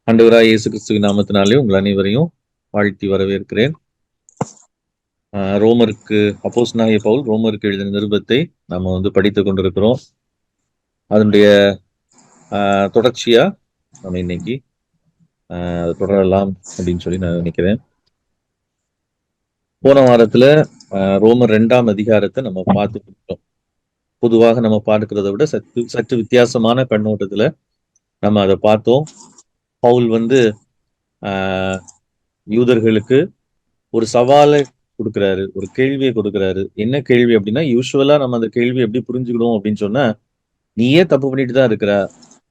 ஆண்டவராய் இயேசு கிறிஸ்துவின் நாமத்தினாலே உங்கள் அனைவரையும் வாழ்த்தி வரவேற்கிறேன். ரோமருக்கு அப்போஸ்தலனாகிய பவுல் ரோமருக்கு எழுதின நிருபத்தை நம்ம படித்துக் கொண்டிருக்கிறோம். அதனுடைய தொடர்ச்சியா நம்ம இன்னைக்கு தொடரலாம் அப்படின்னு சொல்லி நான் நினைக்கிறேன். போன வாரத்துல ரோமர் 2ஆம் அதிகாரத்தை நம்ம பார்த்துக்கிட்டோம். பொதுவாக நம்ம பார்க்கிறத விட சற்று வித்தியாசமான கண்ணோட்டத்துல நம்ம அதை பார்த்தோம். பவுல் யூதர்களுக்கு ஒரு சவாலை கொடுக்கிறாரு, ஒரு கேள்வியை கொடுக்கிறாரு. என்ன கேள்வி அப்படின்னா, யூசுவலா நம்ம அந்த கேள்வி எப்படி புரிஞ்சுக்கணும் அப்படின்னு சொன்னா, நீயே தப்பு பண்ணிட்டு தான் இருக்கிற,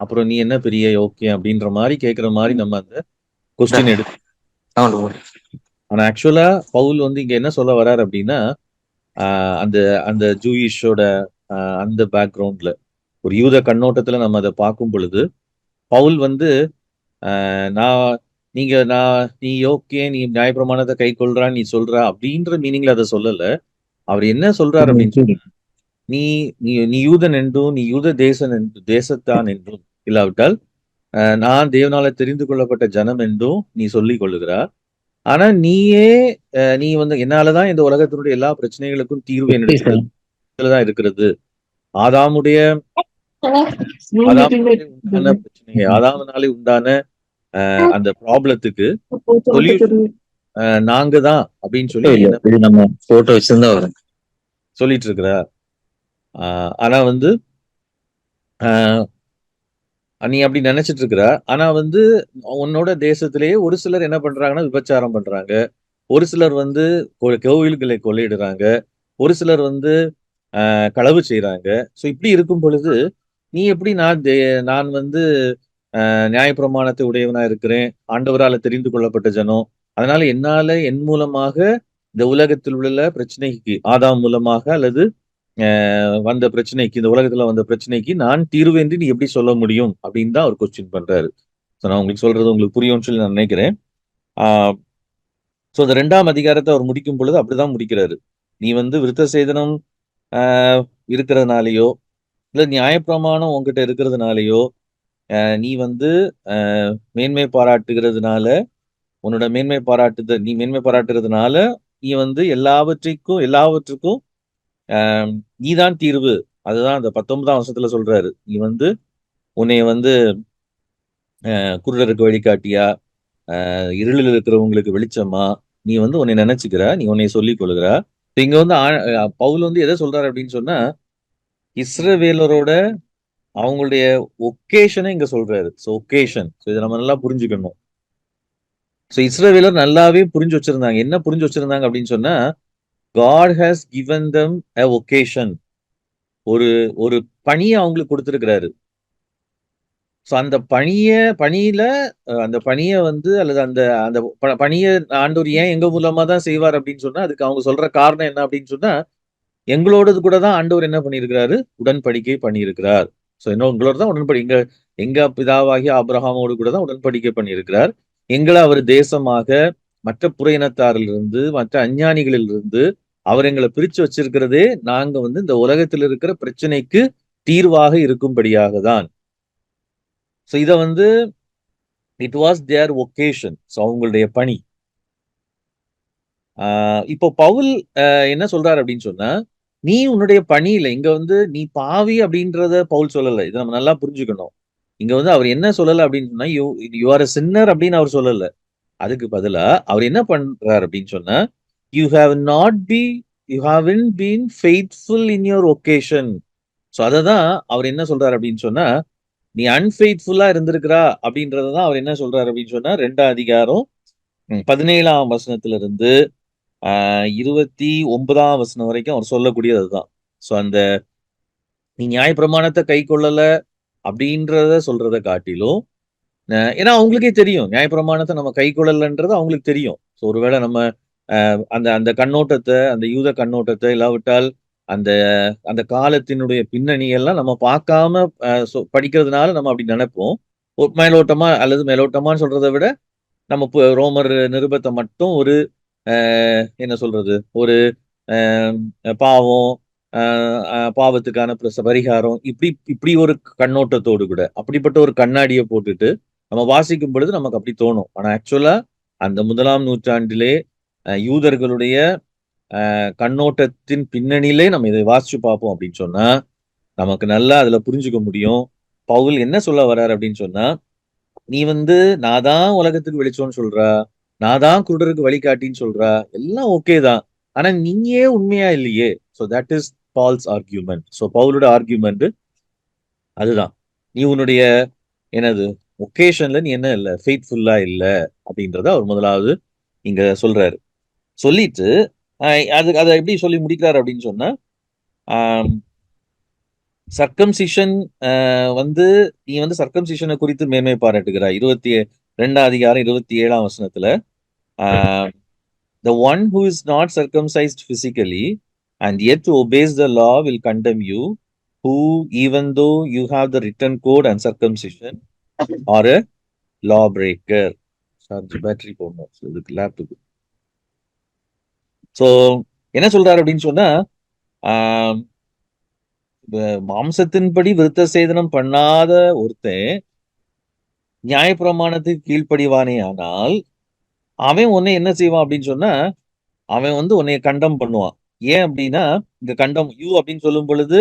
அப்புறம் நீ என்ன பெரிய யோக்கியம் அப்படின்ற மாதிரி கேட்கிற மாதிரி நம்ம அந்த கொஸ்டின் எடுத்து. ஆனா ஆக்சுவலா பவுல் இங்க என்ன சொல்ல வர்றாரு அப்படின்னா, அந்த அந்த ஜூயிஷோட அந்த பேக்ரவுண்ட்ல ஒரு யூத கண்ணோட்டத்துல நம்ம அதை பார்க்கும் பொழுது, பவுல் நான் நீ யோக்கிய, நீ நியாயப்பிரமாணத்தை கை கொள்றான்னு நீ சொல்ற அப்படின்ற மீனிங்ல அதை சொல்லல. அவர் என்ன சொல்றாரு அப்படின்னு சொன்னா, நீ நீ நீ யூதன் என்றும் நீ யூத தேசத்தான் என்றும் இல்லாவிட்டால் நான் தேவனால தெரிந்து கொள்ளப்பட்ட ஜனம் என்றும் நீ சொல்லிக் கொள்ளுகிறார். ஆனா நீ என்னாலதான் இந்த உலகத்தினுடைய எல்லா பிரச்சனைகளுக்கும் தீர்வு என்னிடத்துலதான் இருக்கிறது. ஆதாமுடைய உண்டான பிரச்சனை, ஆதாமனாலே உண்டான அந்த ப்ராப்ளத்துக்கு சொல்யூஷன் நாங்க தான் அப்படின்னு சொல்லி நம்ம போட்டோ வச்சிருந்தா சொல்லிட்டு இருக்கிறார். ஆனா நீ அப்படி நினைச்சிட்டு இருக்கிற. ஆனா உன்னோட தேசத்திலேயே ஒரு சிலர் என்ன பண்றாங்கன்னா விபச்சாரம் பண்றாங்க, ஒரு சிலர் கோவில்களை கொள்ளையிடுறாங்க, ஒரு சிலர் களவு செய்யறாங்க. ஸோ இப்படி இருக்கும் பொழுது நீ எப்படி நான் நியாயப்பிரமாணத்தை உடையவனா இருக்கிறேன், ஆண்டவரால தெரிந்து கொள்ளப்பட்ட ஜனம், அதனால என் மூலமாக இந்த உலகத்தில் உள்ள பிரச்சனைக்கு ஆதாம் மூலமாக அல்லது வந்த பிரச்சனைக்கு, இந்த உலகத்துல வந்த பிரச்சனைக்கு நான் தீர்வு என்று நீ எப்படி சொல்ல முடியும் அப்படின்னு தான் அவர் கொஸ்டின் பண்றாரு. நான் உங்களுக்கு சொல்றது உங்களுக்கு புரியும்னு சொல்லி நான் நினைக்கிறேன். இந்த 2ஆம் அதிகாரத்தை அவர் முடிக்கும் பொழுது அப்படிதான் முடிக்கிறாரு. நீ விருத்த சேதனம் இருக்கிறதுனாலயோ இல்ல நியாயப்பிரமாணம் உங்ககிட்ட இருக்கிறதுனாலயோ நீ மேன்மை பாராட்டுகிறதுனால உன்னோட நீ மேன்மை பாராட்டுறதுனால நீ எல்லாவற்றுக்கும் நீதான் தீர்வு. அதுதான் அந்த 19ஆம் வருஷத்துல சொல்றாரு. நீ உன்னை குருடருக்கு வழிகாட்டியா, இருளில் இருக்கிறவங்களுக்கு வெளிச்சமா நீ உன்னை நினைச்சுக்கிற, நீ உன்னை சொல்லிக் கொள்ளுகிற. இங்க பவுல் எதை சொல்றாரு அப்படின்னு சொன்னா, இஸ்ரவேலரோட அவங்களுடைய ஒகேஷனை இங்க சொல்றாரு. ஒகேஷன் இதை நம்ம நல்லா புரிஞ்சுக்கணும். இஸ்ரவேலர் நல்லாவே புரிஞ்சு வச்சிருந்தாங்க. என்ன புரிஞ்சு வச்சிருந்தாங்க அப்படின்னு சொன்னா, God has given them a vocation. ஒரு பணியை அவங்களுக்கு கொடுத்திருக்கிறாரு. அந்த பணியில அந்த பணியை அல்லது அந்த அந்த பணியை ஆண்டவர் ஏன் எங்க மூலமா தான் செய்வார் அப்படின்னு சொன்னா, அதுக்கு அவங்க சொல்ற காரணம் என்ன அப்படின்னு சொன்னா, எங்களோடது கூட தான் ஆண்டவர் என்ன பண்ணியிருக்கிறாரு, உடன்படிக்கை பண்ணியிருக்கிறார். உங்களோட தான் எங்க பிதாவாகிய ஆபிரகாமோடு கூட தான் உடன்படிக்கை பண்ணியிருக்கிறார். எங்களை அவர் தேசமாக மற்ற புற இனத்தாரிலிருந்து மற்ற அஞ்ஞானிகளிலிருந்து அவர் எங்களை பிரிச்சு வச்சிருக்கிறதே நாங்க இந்த உலகத்தில் இருக்கிற பிரச்சனைக்கு தீர்வாக இருக்கும்படியாக தான். இத இட் வாஸ் தேர் ஒகேஷன், அவங்களுடைய பணி. இப்போ பவுல் என்ன சொல்றாரு அப்படின்னு சொன்னா, நீ உன்னுடைய பணியில இங்க நீ பாவி அப்படின்றத பவுல் சொல்லல. இதை நம்ம நல்லா புரிஞ்சுக்கணும். இங்க அவர் என்ன சொல்லல அப்படின்னு சொன்னா, யூ ஆர் a sinner அப்படின்னு அவர் சொல்லல. அதுக்கு பதிலா அவர் என்ன பண்றாரு அப்படின்னு சொன்னா, you haven't been faithful in your vocation. அததான் அவர் என்ன சொல்றாரு அப்படின்னு சொன்னா, நீ அன்ஃபெய்த்ஃபுல்லா இருந்திருக்கிறா அப்படின்றதான் அவர் என்ன சொல்றாரு அப்படின்னு சொன்னா, 2ஆம் அதிகாரம் 17ஆம் வசனத்துல இருந்து 29ஆம் வசனம் வரைக்கும் அவர் சொல்லக்கூடியது அதுதான். அந்த நீ நியாயப்பிரமாணத்தை கை கொள்ளல அப்படின்றத சொல்றதை காட்டிலும், ஏன்னா அவங்களுக்கே தெரியும் நியாயப்பிரமாணத்தை நம்ம கை கொள்ளலன்றது அவங்களுக்கு தெரியும். ஒருவேளை நம்ம அந்த அந்த கண்ணோட்டத்தை, அந்த யூத கண்ணோட்டத்தை இல்லாவிட்டால் அந்த அந்த காலத்தினுடைய பின்னணி எல்லாம் நம்ம பார்க்காம படிக்கிறதுனால நம்ம அப்படி நினைப்போம். மேலோட்டமான்னு சொல்றதை விட நம்ம ரோமர் நிருபத்தை மட்டும் ஒரு என்ன சொல்றது, ஒரு பாவம், பாவத்துக்கான பரிகாரம், இப்படி ஒரு கண்ணோட்டத்தோடு கூட அப்படிப்பட்ட ஒரு கண்ணாடியை போட்டுட்டு நம்ம வாசிக்கும் பொழுது நமக்கு அப்படி தோணும். ஆனா ஆக்சுவலா அந்த 1ஆம் நூற்றாண்டிலே யூதர்களுடைய கண்ணோட்டத்தின் பின்னணியிலே நம்ம இதை வாசிச்சு பார்ப்போம் அப்படின்னு சொன்னா, நமக்கு நல்லா அதுல புரிஞ்சுக்க முடியும். பவுல் என்ன சொல்ல வர்றாரு அப்படின்னு சொன்னா, நீ வந்து நான் தான் உலகத்துக்கு வெளிச்சம்னு சொல்றா, நான் தான் குருடருக்கு வழிகாட்டின்னு சொல்றா, எல்லாம் ஓகே தான். ஆனா நீயே உண்மையா இல்லையே. So that is Paul's argument. So பவுலோட ஆர்கியூமெண்ட் அதுதான். நீ உன்னுடைய என்னது ஒகேஷன்ல நீ என்ன இல்ல ஃபெய்த்ஃபுல்லா இல்ல அப்படின்றத அவர் முதலாவது இங்க சொல்றாரு. சொல்லிட்டு அது அதை எப்படி சொல்லி முடிக்கிறார் அப்படின்னு சொன்னா, சர்க்கம்சிஷன் வந்து நீ வந்து சர்க்கம்சிஷனை குறித்து மேன்மை பாராட்டுகிறாய். 22ஆம் அதிகாரம் 27ஆம் வசனத்துல the one who is not circumcised physically and yet obeys the law will condemn you, who even though you have the written code and circumcision are a lawbreaker. Charge battery போடணும் இதுக்கு laptop. So என்ன சொல்றாரு அப்படின்னு சொன்னா, மாம்சத்தின்படி விருத்த சேதனம் பண்ணாத ஒருத்தன் நியாயப்பிரமாணத்துக்கு கீழ்ப்படிவானே ஆனால் அவன் உன்னை என்ன செய்வான் அப்படின்னு சொன்னா, அவன் வந்து உன்னைய கண்டம் பண்ணுவான். ஏன் அப்படின்னா இங்க கண்டம் யூ அப்படின்னு சொல்லும் பொழுது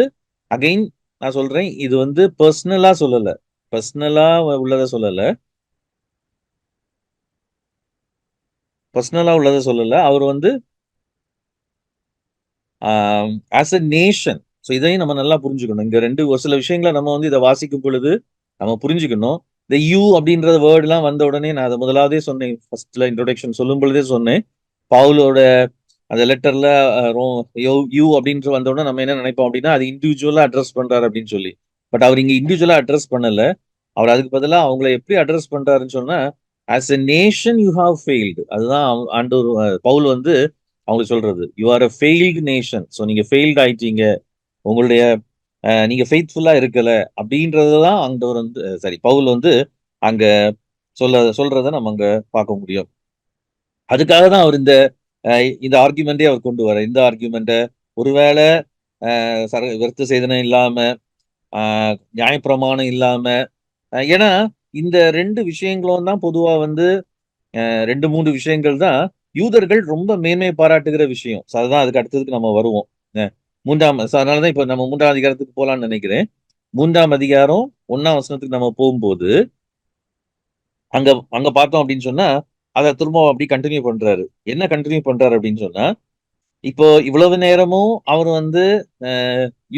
அகைன் நான் சொல்றேன், இது வந்து பர்சனலா சொல்லல, பர்சனலா உள்ளத சொல்லல, பர்சனலா உள்ளத சொல்லல. அவர் வந்து ஆஸ் அ நேஷன். ஸோ இதையும் நம்ம நல்லா புரிஞ்சுக்கணும். இங்க ஒரு சில விஷயங்களை நம்ம வந்து இதை வாசிக்கும் பொழுது நம்ம புரிஞ்சுக்கணும். இந்த யூ அப்படின்ற வேர்டுலாம் வந்த உடனே நான் அதை முதலாவதே சொன்னேன், ஃபர்ஸ்ட்ல இன்ட்ரோடக்ஷன் சொல்லும் பொழுதே சொன்னேன். பவுலோட அந்த லெட்டர்ல யூ அப்படின்ற வந்த உடனே நம்ம என்ன நினைப்போம் அப்படின்னா அது இண்டிவிஜுவலா அட்ரஸ் பண்றாரு அப்படின்னு சொல்லி. பட் அவர் இங்க இண்டிவிஜுவலா அட்ரஸ் பண்ணல. அவர் அதுக்கு பதிலாக அவங்கள எப்படி அட்ரஸ் பண்றாருன்னு சொன்னா, as a nation you have failed. அதுதான் ஆண்டவர் பவுல் வந்து அவங்க சொல்றது, you are a failed nation. So நீங்க ஃபெயில்டு ஆயிட்டீங்க, உங்களுடைய நீங்க ஃபெய்த்ஃபுல்லா இருக்கல அப்படின்றதான் ஆண்டவர் வந்து சரி பவுல் வந்து அங்க சொல்றத நம்ம அங்க பார்க்க முடியும். அதுக்காக தான் அவர் இந்த ஆர்குமெண்டே அவர் கொண்டு வர இந்த ஆர்குமெண்ட்டை ஒருவேளை விருத்த சேதனம் இல்லாம நியாயப்பிரமாணம் இல்லாம ஏன்னா இந்த 2 விஷயங்களும் தான் பொதுவா வந்து 2, 3 விஷயங்கள் தான் யூதர்கள் ரொம்ப மேன்மை பாராட்டுகிற விஷயம். அதுதான் அதுக்கு அடுத்ததுக்கு நம்ம வருவோம். அதனாலதான் இப்ப நம்ம 3ஆம் அதிகாரத்துக்கு போலாம்னு நினைக்கிறேன். 3ஆம் அதிகாரம் 1ஆம் வசனத்துக்கு நம்ம போகும்போது அங்க அங்க பார்த்தோம் அப்படின்னு சொன்னா அதை திரும்ப அப்படி கண்டினியூ பண்றாரு. என்ன கண்டினியூ பண்றாரு அப்படின்னு சொன்னா, இப்போ இவ்வளவு நேரமும் அவர் வந்து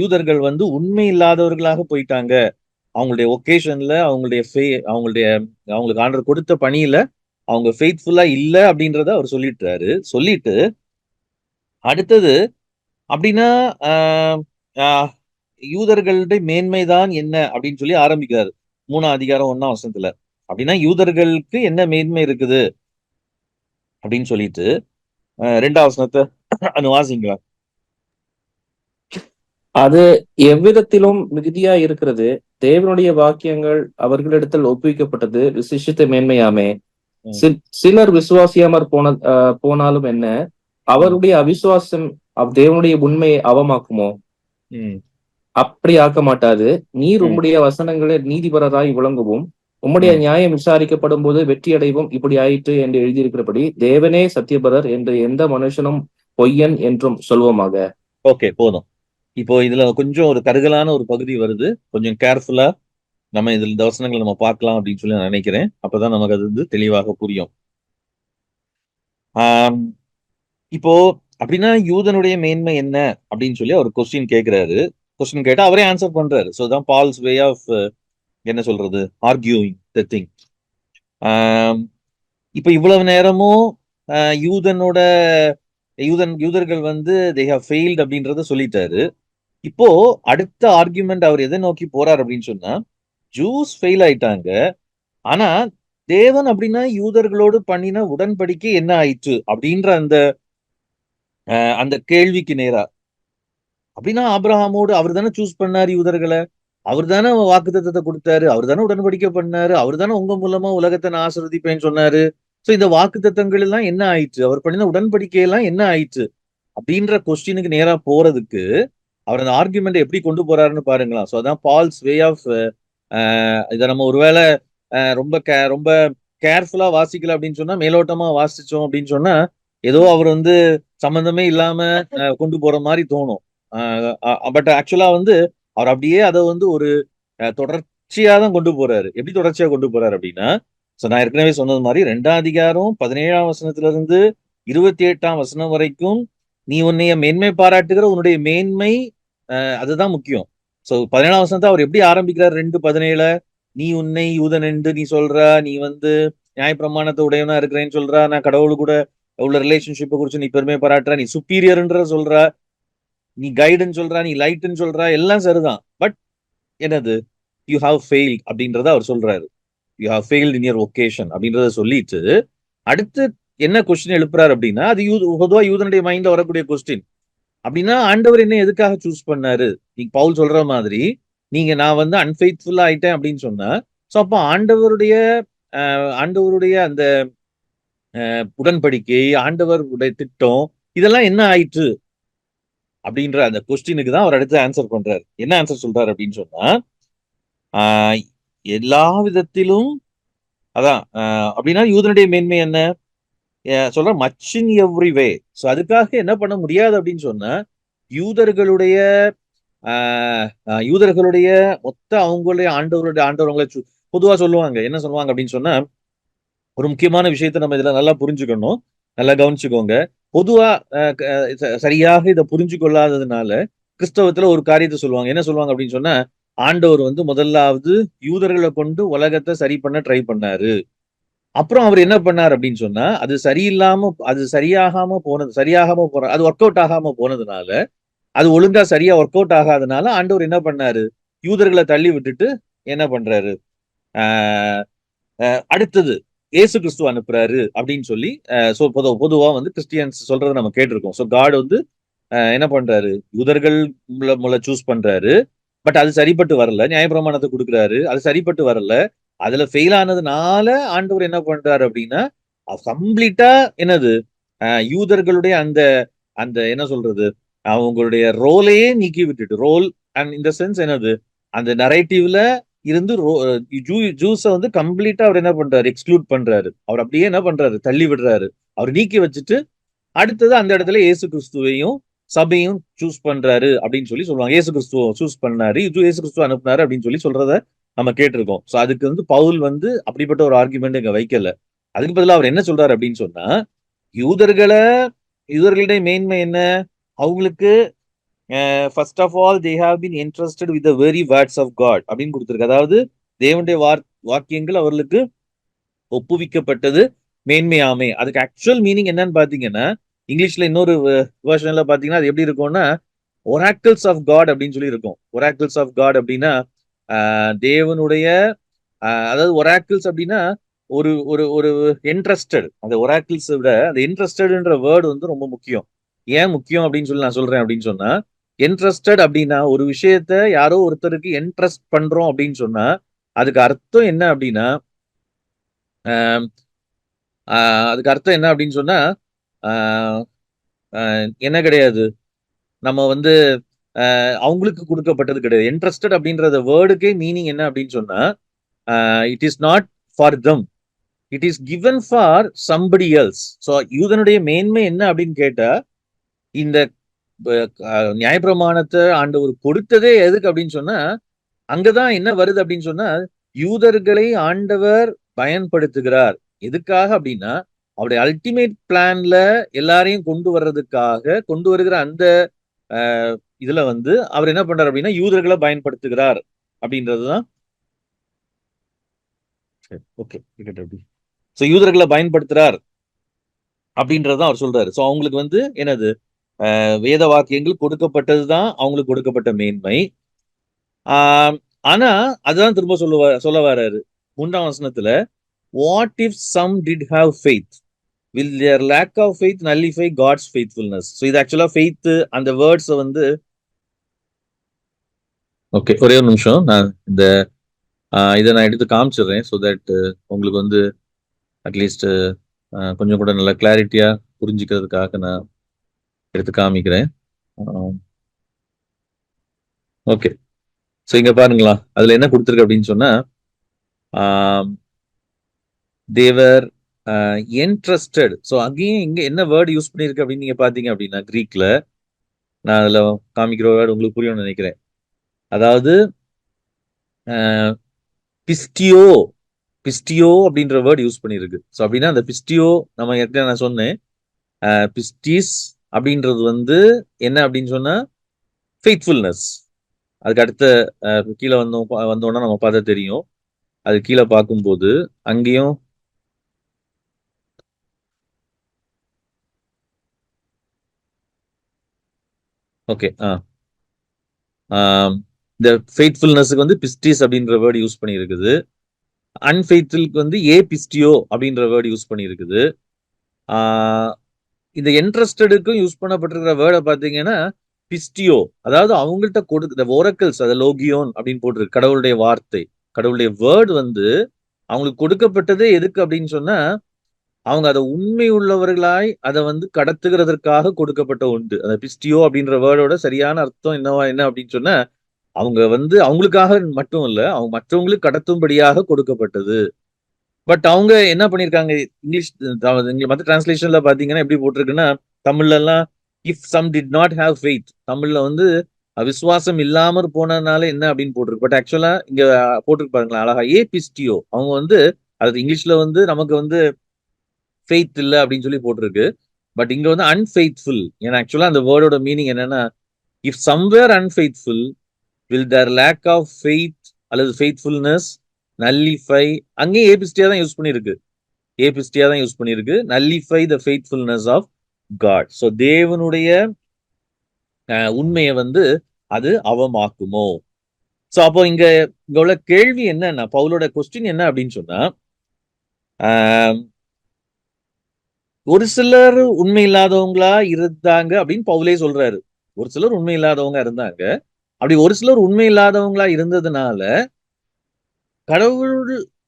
யூதர்கள் வந்து உண்மை இல்லாதவர்களாக போயிட்டாங்க. அவங்களுடைய ஒகேஷன்ல அவங்களுடைய அவங்களுக்கு ஆண்டவர் கொடுத்த பணியில அவங்க ஃபெய்த்ஃபுல்லா இல்ல அப்படின்றத அவர் சொல்லிட்டாரு. சொல்லிட்டு அடுத்தது அப்படின்னா யூதர்களுடைய மேன்மைதான் என்ன அப்படின்னு சொல்லி ஆரம்பிக்கிறாரு 3ஆம் அதிகாரம் 1ஆம் வசனத்துல. அப்படின்னா யூதர்களுக்கு என்ன மேன்மை இருக்குது அப்படின்னு சொல்லிட்டு 2ஆம் வசனத்தை வாசிங்களா? அது எவ்விதத்திலும் மிகுதியா இருக்கிறது. தேவனுடைய வாக்கியங்கள் அவர்களிடத்தில் ஒப்புவிக்கப்பட்டது விசிஷித்த மேன்மையாமே. சிலர் விசுவாசியாமற் போனாலும் என்ன, அவருடைய அவிசுவாசம் தேவனுடைய உண்மையை அவமாக்குமோ? அப்படி ஆக்க மாட்டாது. நீர் உம்முடைய வசனங்களை நீதிபரராய் விளங்கவும் உம்முடைய நியாயம் விசாரிக்கப்படும் போது வெற்றி அடைவும் இப்படி ஆயிற்று என்று எழுதியிருக்கிறபடி தேவனே சத்தியபரர் என்று எந்த மனுஷனும் பொய்யன் என்றும் சொல்வோமாக. ஓகே, போதும். இப்போ இதுல கொஞ்சம் ஒரு கருகலான ஒரு பகுதி வருது. கொஞ்சம் கேர்ஃபுல்லா நம்ம இதுல இந்த வசனங்களை நம்ம பார்க்கலாம் அப்படின்னு சொல்லி நான் நினைக்கிறேன். அப்பதான் நமக்கு அது வந்து தெளிவாக புரியும். இப்போ அப்படின்னா யூதனுடைய மேன்மை என்ன அப்படின்னு சொல்லி அவர் கொஸ்டின் கேட்கிறாரு. கொஸ்டின் கேட்டா அவரே ஆன்சர் பண்றாரு. ஸோ தான் பால்ஸ் வே ஆஃப் என்ன சொல்றது, ஆர்கியூயிங் த திங். இப்போ இவ்வளவு நேரமும் யூதனோட யூதர்கள் வந்து தே ஹவ் ஃபெயில்ட் அப்படின்றத சொல்லிட்டாரு. இப்போ அடுத்த ஆர்குமெண்ட் அவர் எதை நோக்கி போறார் அப்படின்னு சொன்னா, ஜூஸ் ஃபெயில் ஆயிட்டாங்க. ஆனா தேவன் அப்படின்னா யூதர்களோடு பண்ணின உடன்படிக்கை என்ன ஆயிற்று அப்படின்ற அந்த கேள்விக்கு நேரா, அப்படின்னா ஆபிரகாமோடு அவர் தானே சூஸ் பண்ணாரு யூதர்களை, அவர் தானே வாக்குத்தத்தத்தை கொடுத்தாரு, அவர் தானே உடன்படிக்கை பண்ணாரு, அவர் தானே உங்க மூலமா உலகத்தை நான் ஆசீர்வதிப்பேன்னு சொன்னாரு. சோ இந்த வாக்குத்தத்தங்கள் எல்லாம் என்ன ஆயிற்று, அவர் பண்ணின உடன்படிக்கை எல்லாம் என்ன ஆயிற்று அப்படின்ற கொஸ்டினுக்கு நேரா போறதுக்கு அவர் அந்த ஆர்குமெண்ட் எப்படி கொண்டு போறாருன்னு பாருங்களா. ஸோ அதான் பால்ஸ் வே ஆஃப் இதை நம்ம ஒருவேளை ரொம்ப ரொம்ப கேர்ஃபுல்லா வாசிக்கல அப்படின்னு சொன்னா, மேலோட்டமா வாசிச்சோம் அப்படின்னு சொன்னா, ஏதோ அவர் வந்து சம்பந்தமே இல்லாம கொண்டு போற மாதிரி தோணும். பட் ஆக்சுவலா வந்து அவர் அப்படியே அதை வந்து ஒரு தொடர்ச்சியா தான் கொண்டு போறாரு. எப்படி தொடர்ச்சியா கொண்டு போறாரு அப்படின்னா, நான் ஏற்கனவே சொன்னது மாதிரி 2ஆம் அதிகாரம் 17ஆம் வசனத்துல இருந்து 28ஆம் வசனம் வரைக்கும் நீ உன்னைய மேன்மை பாராட்டுகிற உன்னுடைய மேன்மை அதுதான் முக்கியம். சோ 17ஆம் வசனத்தை அவர் எப்படி ஆரம்பிக்கிறார்? 2:17 நீ உன்னை யூதன் என்று நீ சொல்ற, நீ வந்து நியாயப்பிரமாணத்தை உடையவனா இருக்கிறேன்னு சொல்ற, நான் கடவுள் கூட உள்ள ரிலேஷன்ஷிப்பை குறிச்சு நீ பெருமை பாராட்டுற, நீ சுப்பீரியர்ன்ற சொல்ற, நீ கைடுன்னு சொல்ற, நீ லைட்ன்னு சொல்ற, எல்லாம் சரிதான். பட் என்னது யூ ஹாவ் ஃபெயில்ட் அப்படின்றத அவர் சொல்றாரு. You have failed in your occasion அப்படின்றத சொல்லிட்டு அடுத்து என்ன கொஸ்டின் எழுப்புறாரு அப்படின்னா, அது பொதுவா யூதனுடைய மைண்ட்ல வரக்கூடிய கொஸ்டின். அப்படின்னா ஆண்டவர் என்ன எதுக்காக சூஸ் பண்ணாரு? நீங்க பவுல் சொல்ற மாதிரி நீங்க நான் வந்து அன்ஃபெய்த்ஃபுல்லா ஆயிட்டேன் அப்படின்னு சொன்னா, சோ அப்போ ஆண்டவருடைய அந்த உடன்படிக்கை, ஆண்டவருடைய திட்டம் இதெல்லாம் என்ன ஆயிற்று அப்படின்ற அந்த கொஸ்டினுக்கு தான் அவர் அடுத்து ஆன்சர் பண்றாரு. என்ன ஆன்சர் சொல்றாரு அப்படின்னு சொன்னா, ஆஹ் எல்லா விதத்திலும் அதான் அப்படின்னா யூதனுடைய மேன்மை என்ன சொல்ற much in every way. So அதுக்காக என்ன பண்ண முடியாது அப்படின்னு சொன்னா, யூதர்களுடைய யூதர்களுடைய மொத்த அவங்களுடைய ஆண்டவங்களை பொதுவா சொல்லுவாங்க. என்ன சொல்லுவாங்க அப்படின்னு சொன்னா, ஒரு முக்கியமான விஷயத்த நம்ம இதுல நல்லா புரிஞ்சுக்கணும். நல்லா கவனிச்சுக்கோங்க. பொதுவா சரியாக இதை புரிஞ்சு கொள்ளாததுனால கிறிஸ்தவத்துல ஒரு காரியத்தை சொல்லுவாங்க. என்ன சொல்லுவாங்க அப்படின்னு சொன்னா, ஆண்டவர் வந்து முதலாவது யூதர்களை கொண்டு உலகத்தை சரி பண்ண ட்ரை பண்ணாரு. அப்புறம் அவர் என்ன பண்ணார் அப்படின்னு சொன்னா, அது சரியாகாம போற அது ஒர்க் அவுட் ஆகாம போனதுனால, அது ஒழுங்கா சரியா ஒர்க் அவுட் ஆகாதனால ஆண்டவர் என்ன பண்ணாரு, யூதர்களை தள்ளி விட்டுட்டு என்ன பண்றாரு, அடுத்தது ஏசு கிறிஸ்துவ அனுப்புறாரு அப்படின்னு சொல்லி பொதுவா வந்து கிறிஸ்டியன்ஸ் சொல்றதை நம்ம கேட்டிருக்கோம். ஸோ காட் வந்து என்ன பண்றாரு, யூதர்கள் சூஸ் பண்றாரு. பட் அது சரிப்பட்டு வரல. நியாயப்பிரமாணத்தை கொடுக்குறாரு, அது சரிப்பட்டு வரல. அதுல ஃபெயில் ஆனதுனால ஆண்டவர் என்ன பண்றாரு அப்படின்னா, கம்ப்ளீட்டா என்னது யூதர்களுடைய அந்த அந்த என்ன சொல்றது, அவங்களுடைய ரோலையே நீக்கி விட்டுட்டு, ரோல் அண்ட் இந்த சென்ஸ் என்னது, அந்த நரேட்டிவ்ல இருந்து ஜூஸ வந்து கம்ப்ளீட்டா அவர் என்ன பண்றாரு, எக்ஸ்க்ளூட் பண்றாரு. அவர் அப்படியே என்ன பண்றாரு, தள்ளி விடுறாரு. அவர் நீக்கி வச்சுட்டு அடுத்தது அந்த இடத்துல இயேசு கிறிஸ்துவையும் சபையும் சூஸ் பண்றாரு அப்படின்னு சொல்லி சொல்லுவாங்க. இயேசு கிறிஸ்துவ சூஸ் பண்ணாரு, இயேசு கிறிஸ்துவ அனுப்புனாரு அப்படின்னு சொல்லி சொல்றத நம்ம கேட்டிருக்கோம். சோ அதுக்கு வந்து பவுல் வந்து அப்படிப்பட்ட ஒரு ஆர்குமெண்ட் இங்க வைக்கல. அதுக்கு பதிலா அவர் என்ன சொல்றாரு அப்படின்னு சொன்னா, யூதர்களை யூதர்களுடைய மேன்மை என்ன, அவங்களுக்கு first of all they have been interested with the very words of God அப்படின்னு கொடுத்திருக்கு. அதாவது தேவனுடைய வாக்கியங்கள் அவர்களுக்கு ஒப்புவிக்கப்பட்டது மேன்மையாமே. அதுக்கு ஆக்சுவல் மீனிங் என்னன்னு பாத்தீங்கன்னா, இங்கிலீஷ்ல இன்னொரு வெர்ஷன்ல பாத்தீங்கன்னா அது எப்படி இருக்கும்னா, ஒராக்கிள்ஸ் ஆஃப் காட் அப்படின்னு சொல்லி இருக்கும். ஒராக்கிள்ஸ் ஆஃப் காட் அப்படின்னா தேவனுடைய அதாவது ஒராக்கிள்ஸ் அப்படின்னா ஒரு ஒரு ஒரு இன்ட்ரஸ்டட், அந்த ஒராக்கிள்ஸ் விட அந்த இன்ட்ரஸ்டட்ன்ற வேர்டு வந்து ரொம்ப முக்கியம். ஏன் முக்கியம் அப்படின்னு சொல்லி நான் சொல்றேன் அப்படின்னு சொன்னா, இன்ட்ரஸ்டட் அப்படின்னா ஒரு விஷயத்த யாரோ ஒருத்தருக்கு இன்ட்ரஸ்ட் பண்றோம் அப்படின்னு சொன்னா அதுக்கு அர்த்தம் என்ன அப்படின்னா, அதுக்கு அர்த்தம் என்ன அப்படின்னு சொன்னா, என்ன கிடையாது, நம்ம வந்து அவங்களுக்கு கொடுக்கப்பட்டது கிடையாது. இன்ட்ரஸ்டட் அப்படின்றத வேர்டுக்கே மீனிங் என்ன அப்படின்னு சொன்னா, it is not for them, it is given for somebody else. So யூதனுடைய மேன்மை என்ன அப்படின்னு கேட்டா, இந்த நியாயப்பிரமாணத்தை ஆண்டவர் கொடுத்ததே எதுக்கு அப்படின்னு சொன்னா, அங்கதான் என்ன வருது அப்படின்னு சொன்னா, யூதர்களை ஆண்டவர் பயன்படுத்துகிறார். எதுக்காக அப்படின்னா, அவருடைய அல்டிமேட் பிளான்ல எல்லாரையும் கொண்டு வர்றதுக்காக கொண்டு வருகிற அந்த இதுல வந்து அவர் என்ன பண்றாரு அப்படின்னா, யூதர்களை பயன்படுத்துகிறார் அப்படின்றதுதான். ஓகே, சோ யூதர்களை பயன்படுத்துறார் அப்படின்றதான் அவர் சொல்றாரு. சோ அவங்களுக்கு வந்து என்னது, வேத வாக்கியங்கள் கொடுக்கப்பட்டதுதான் அவங்களுக்கு கொடுக்கப்பட்ட மேன்மை. ஆனா அதுதான் திரும்ப சொல்ல வர்றாரு 3ஆம் வசனத்துல, what if some did have faith, will their lack of faith nullify God's faithfulness. So இது ஆக்சுவலா ஃபெய்த் அந்த வேர்ட்ஸ் வந்து ஓகே, ஒரே ஒரு நிமிஷம் நான் இந்த இதை நான் எடுத்து காமிச்சிடுறேன். ஸோ தட் உங்களுக்கு வந்து அட்லீஸ்ட் கொஞ்சம் கூட நல்லா கிளாரிட்டியா புரிஞ்சுக்கிறதுக்காக நான் எடுத்து காமிக்கிறேன். ஓகே, ஸோ இங்க பாருங்களா, அதுல என்ன கொடுத்துருக்கு அப்படின்னு சொன்னா, தேவர் என்ட்ரஸ்டட். ஸோ அங்கேயும் இங்க என்ன வேர்டு யூஸ் பண்ணியிருக்கு அப்படின்னு நீங்க பாத்தீங்க அப்படின்னா கிரீக்ல, நான் அதுல காமிக்கிற வேர்டு உங்களுக்கு புரியும்னு நினைக்கிறேன். அதாவது பிஸ்டியோ பிஸ்டியோ அப்படின்ற வேர்டு யூஸ் பண்ணியிருக்கு. ஸோ அப்படின்னா அந்த பிஸ்டியோ நம்ம ஏற்கனவே நான் சொன்னேன், பிஸ்டிஸ் அப்படின்றது வந்து என்ன அப்படின்னு சொன்னா ஃபெய்த்ஃபுல்னஸ். அதுக்கு அடுத்த கீழே வந்தோம்னா நம்ம பார்த்தா தெரியும். அது கீழே பார்க்கும்போது அங்கேயும் ஓகே. இந்த ஃபெய்த்ஃபுல்னஸ்க்கு வந்து பிஸ்டிஸ் அப்படின்ற வேர்டு யூஸ் பண்ணியிருக்குது. அன்ஃபெய்த்ஃபுல்க்கு வந்து ஏ பிஸ்டியோ அப்படின்ற வேர்டு யூஸ் பண்ணியிருக்குது. இந்த இன்ட்ரெஸ்டடுக்கும் யூஸ் பண்ணப்பட்டிருக்கிற வேர்டை பார்த்தீங்கன்னா பிஸ்டியோ. அதாவது அவங்கள்ட்ட கொடுக்குற ஓரக்கல்ஸ், அதை லோகியோன் அப்படின்னு போட்டிருக்கு. கடவுளுடைய வார்த்தை, கடவுளுடைய வேர்டு வந்து அவங்களுக்கு கொடுக்கப்பட்டதே எதுக்கு அப்படின்னு சொன்னா அவங்க அதை உண்மை உள்ளவர்களாய் அதை வந்து கடத்துகிறதற்காக கொடுக்கப்பட்ட உண்டு. அந்த பிஸ்டியோ அப்படின்ற வேர்டோட சரியான அர்த்தம் என்ன அப்படின்னு சொன்னா அவங்க வந்து அவங்களுக்காக மட்டும் இல்ல, அவங்க மற்றவங்களுக்கு கடத்தும்படியாக கொடுக்கப்பட்டது. பட் அவங்க என்ன பண்ணிருக்காங்க, இங்கிலீஷ் மற்ற டிரான்ஸ்லேஷன்ல பாத்தீங்கன்னா எப்படி போட்டிருக்குன்னா, தமிழ்ல எல்லாம் if some did not have faith, தமிழ்ல வந்து விசுவாசம் இல்லாம போனதுனால என்ன அப்படின்னு போட்டிருக்கு. பட் ஆக்சுவலா இங்க போட்டிருக்கு பாருங்களேன் அழகா, ஏ பிஸ்டியோ. அவங்க வந்து அது இங்கிலீஷ்ல வந்து நமக்கு வந்து ஃபெய்த் இல்ல அப்படின்னு சொல்லி போட்டிருக்கு. பட் இங்க வந்து அன்ஃபெய்த்ஃபுல். ஏன்னா ஆக்சுவலா அந்த வேர்டோட மீனிங் என்னன்னா, if somewhere unfaithful will their lack of faith அல்லது ஃபெய்த்ஃபுல்னஸ் நல்லிஃபை. அங்கேயும் ஏபிஸ்டியா தான் யூஸ் பண்ணிருக்கு. ஏபிஸ்டியா தான் யூஸ் பண்ணிருக்கு. Nullify the faithfulness of God. So தேவனுடைய உண்மையை வந்து அது அவமாக்குமோ. ஸோ அப்போ இங்க உள்ள கேள்வி என்னன்னா, பவுலோட கொஸ்டின் என்ன அப்படின்னு சொன்னா, ஒரு சிலர் உண்மை இல்லாதவங்களா இருந்தாங்க அப்படின்னு பவுலே சொல்றாரு. ஒரு சிலர் உண்மை இல்லாதவங்க இருந்தாங்க. அப்படி ஒரு சிலர் உண்மை இல்லாதவங்களா இருந்ததுனால கடவுள்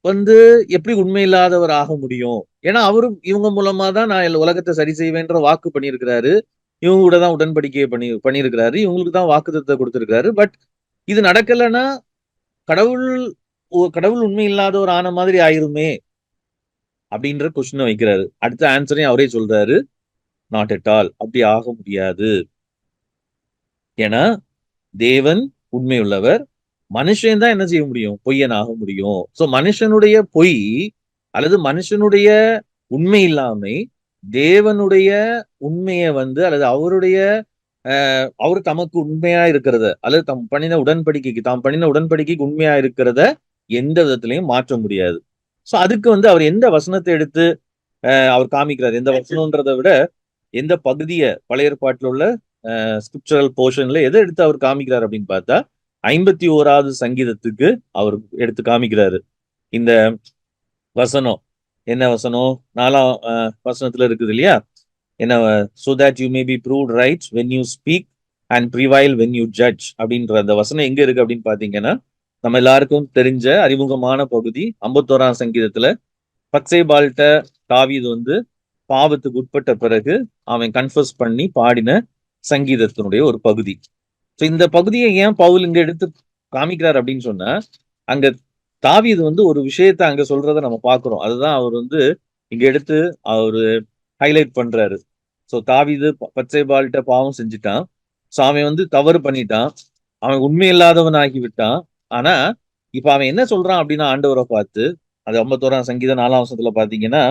வந்து எப்படி உண்மை இல்லாதவர் ஆக முடியும்? ஏன்னா அவரும் இவங்க மூலமா தான் நான் உலகத்தை சரி செய்வேன்ற வாக்கு பண்ணியிருக்கிறாரு. இவங்க கூட தான் உடன்படிக்கையை பண்ணியிருக்கிறாரு. இவங்களுக்கு தான் வாக்குத்தத்தத்தை கொடுத்திருக்கிறாரு. பட் இது நடக்கலைன்னா கடவுள் கடவுள் உண்மை இல்லாதவர் ஆன மாதிரி ஆயிருமே அப்படின்ற கொஸ்டினை வைக்கிறாரு. அடுத்த ஆன்சரையும் அவரே சொல்றாரு, நாட் அட் ஆல். அப்படி ஆக முடியாது. ஏன்னா தேவன் உண்மை உள்ளவர், மனுஷன் தான் என்ன செய்ய முடியும், பொய்யன் ஆக முடியும். சோ மனுஷனுடைய பொய் அல்லது மனுஷனுடைய உண்மை இல்லாமை தேவனுடைய உண்மையை வந்து அல்லது அவருடைய அவர் தமக்கு உண்மையா இருக்கிறத அல்லது தாம் பண்ணின உடன்படிக்கைக்கு உண்மையா இருக்கிறத எந்த விதத்திலையும் மாற்ற முடியாது. சோ அதுக்கு வந்து அவர் எந்த வசனத்தை எடுத்து அவர் காமிக்கிறார், எந்த வசனம்ன்றதை விட எந்த பகுதியை பழைய ஏற்பாட்டில் உள்ள ஸ்கிரிப்சரல் போர்ஷன்ல எதை எடுத்து அவர் காமிக்கிறார் அப்படின்னு பார்த்தா 51வது சங்கீதத்துக்கு அவர் எடுத்து காமிக்கிறாரு. இந்த வசனம் என்ன வசனம், 4ஆம் வசனத்துல இருக்குது இல்லையா, என்ன, so that you may be proved right when you speak and prevail when you judge அப்படின்ற அந்த வசனம் எங்க இருக்கு அப்படின்னு பாத்தீங்கன்னா, நம்ம எல்லாருக்கும் தெரிஞ்ச அறிமுகமான பகுதி 51ஆம் சங்கீதத்துல பத்சேபாள்கிட்ட தாவீது வந்து பாவத்துக்கு உட்பட்ட பிறகு அவன் கன்ஃபஸ் பண்ணி பாடின சங்கீதத்தினுடைய ஒரு பகுதி. ஸோ இந்த பகுதியை ஏன் பவுல் இங்க எடுத்து காமிக்கிறார் அப்படின்னு சொன்னா, அங்க தாவீது வந்து ஒரு விஷயத்த அங்க சொல்றதை நம்ம பாக்குறோம். அதுதான் அவர் வந்து இங்க எடுத்து அவரு ஹைலைட் பண்றாரு. ஸோ தாவீது பத்சேபாள்கிட்ட பாவம் செஞ்சுட்டான். ஸோ அவன் வந்து தவறு பண்ணிட்டான், அவன் உண்மை இல்லாதவன் ஆகி விட்டான். ஆனா இப்ப அவன் என்ன சொல்றான் அப்படின்னா, ஆண்டவரை பார்த்து, அது 51ஆம் சங்கீதம் 4ஆம் வசனத்துல பாத்தீங்கன்னா,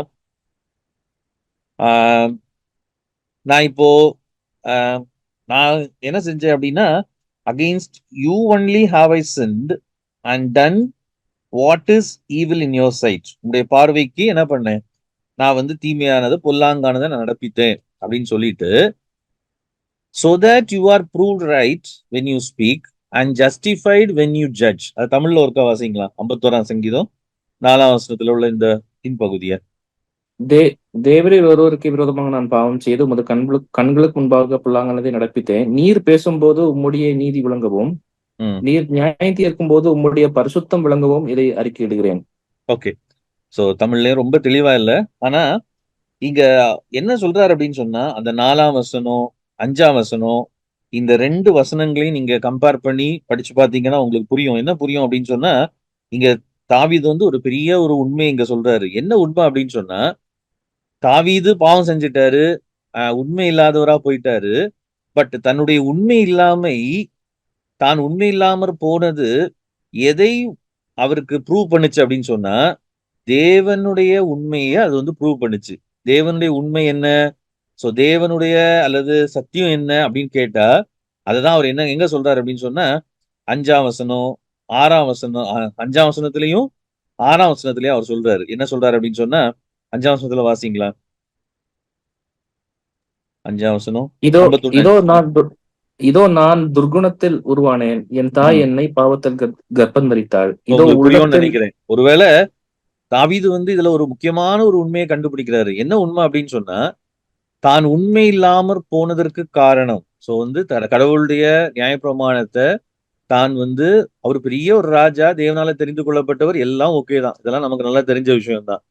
நான் இப்போ நான் என்ன செஞ்சேன் அப்படின்னா, against you only have I sinned and done what is evil in your sight. உங்களுடைய பார்வைக்கு என்ன பண்ணேன், நான் வந்து தீமையானது பொல்லாங்கானதை நான் நடப்பித்தேன் அப்படின்னு சொல்லிட்டு, so that you are proved right when you speak and justified when you judge. அது தமிழ்ல ஒருக்கா வாசிங்களா, 51ஆம் சங்கீதம் 4ஆம் வசனத்துல உள்ள இந்த பின்பகுதியை. தேவரீர் ஒருவருக்கு விரோதமாக நான் பாவம் செய்து உமது கண்களுக்கு முன்பாக பொல்லாங்கானதை நடப்பித்தேன். நீர் பேசும்போது உம்முடைய நீதி விளங்கவும், நீர் நியாயம் தீர்க்கும் போது உம்முடைய பரிசுத்தம் விளங்கவும் இதை அறிக்கையிடுகிறேன். ஓகே. சோ தமிழ்லயும் ரொம்ப தெளிவா இல்ல. ஆனா இங்க என்ன சொல்றாரு அப்படின்னு சொன்னா, அந்த 4ஆம் வசனம் 5ஆம் வசனம் இந்த 2 வசனங்களையும் நீங்க கம்பேர் பண்ணி படிச்சு பாத்தீங்கன்னா உங்களுக்கு புரியும். என்ன புரியும் அப்படின்னு சொன்னா, இங்க தாவீது வந்து ஒரு பெரிய ஒரு உண்மை இங்க சொல்றாரு. என்ன உண்மை அப்படின்னு சொன்னா, தாவீது பாவம் செஞ்சுட்டாரு. உண்மை இல்லாதவரா போயிட்டாரு. பட் தன்னுடைய உண்மை இல்லாமை, தான் உண்மை இல்லாமற் போனது எதை அவருக்கு ப்ரூவ் பண்ணுச்சு அப்படின்னு சொன்னா, தேவனுடைய உண்மைய அது வந்து ப்ரூவ் பண்ணுச்சு. தேவனுடைய உண்மை என்ன? சோ தேவனுடைய அல்லது சத்தியம் என்ன அப்படின்னு கேட்டா, அததான் அவர் என்ன எங்க சொல்றாரு அப்படின்னு சொன்னா, 5ஆம் வசனம், 6ஆம் வசனம் 5ஆம் வசனத்திலயும், 6ஆம் வசனத்திலயும் அவர் சொல்றாரு. என்ன சொல்றாரு அப்படின்னு சொன்னா, 5ஆம் வசனத்துல வாசிங்களா? 5ஆம் வசனம். இதோ 51 இதோ இதோ நான் துர்குணத்தில் உருவானேன். என் தாய் ம். என்னை பாவத்தில் கர்ப்பம் தரித்தாள். இதோ உங்களுக்கு புரியும்னு உள்ளத்தில் நினைக்கிறேன். ஒருவேள தாவீது வந்து இதுல ஒரு முக்கியமான ஒரு உண்மைய கண்டுபிடிக்கிறாரு. என்ன உண்மை அப்படின்னு சொன்னா, தான் உண்மை இல்லாமற் போனதற்கு காரணம். சோ வந்து கடவுளுடைய நியாயப்பிரமாணத்த தான் வந்து அவர் பெரிய ஒரு ராஜா, தேவனால தெரிந்து கொள்ளப்பட்டவர். எல்லாம் ஓகே தான். இதெல்லாம் நமக்கு நல்லா தெரிஞ்ச விஷயம் தான்.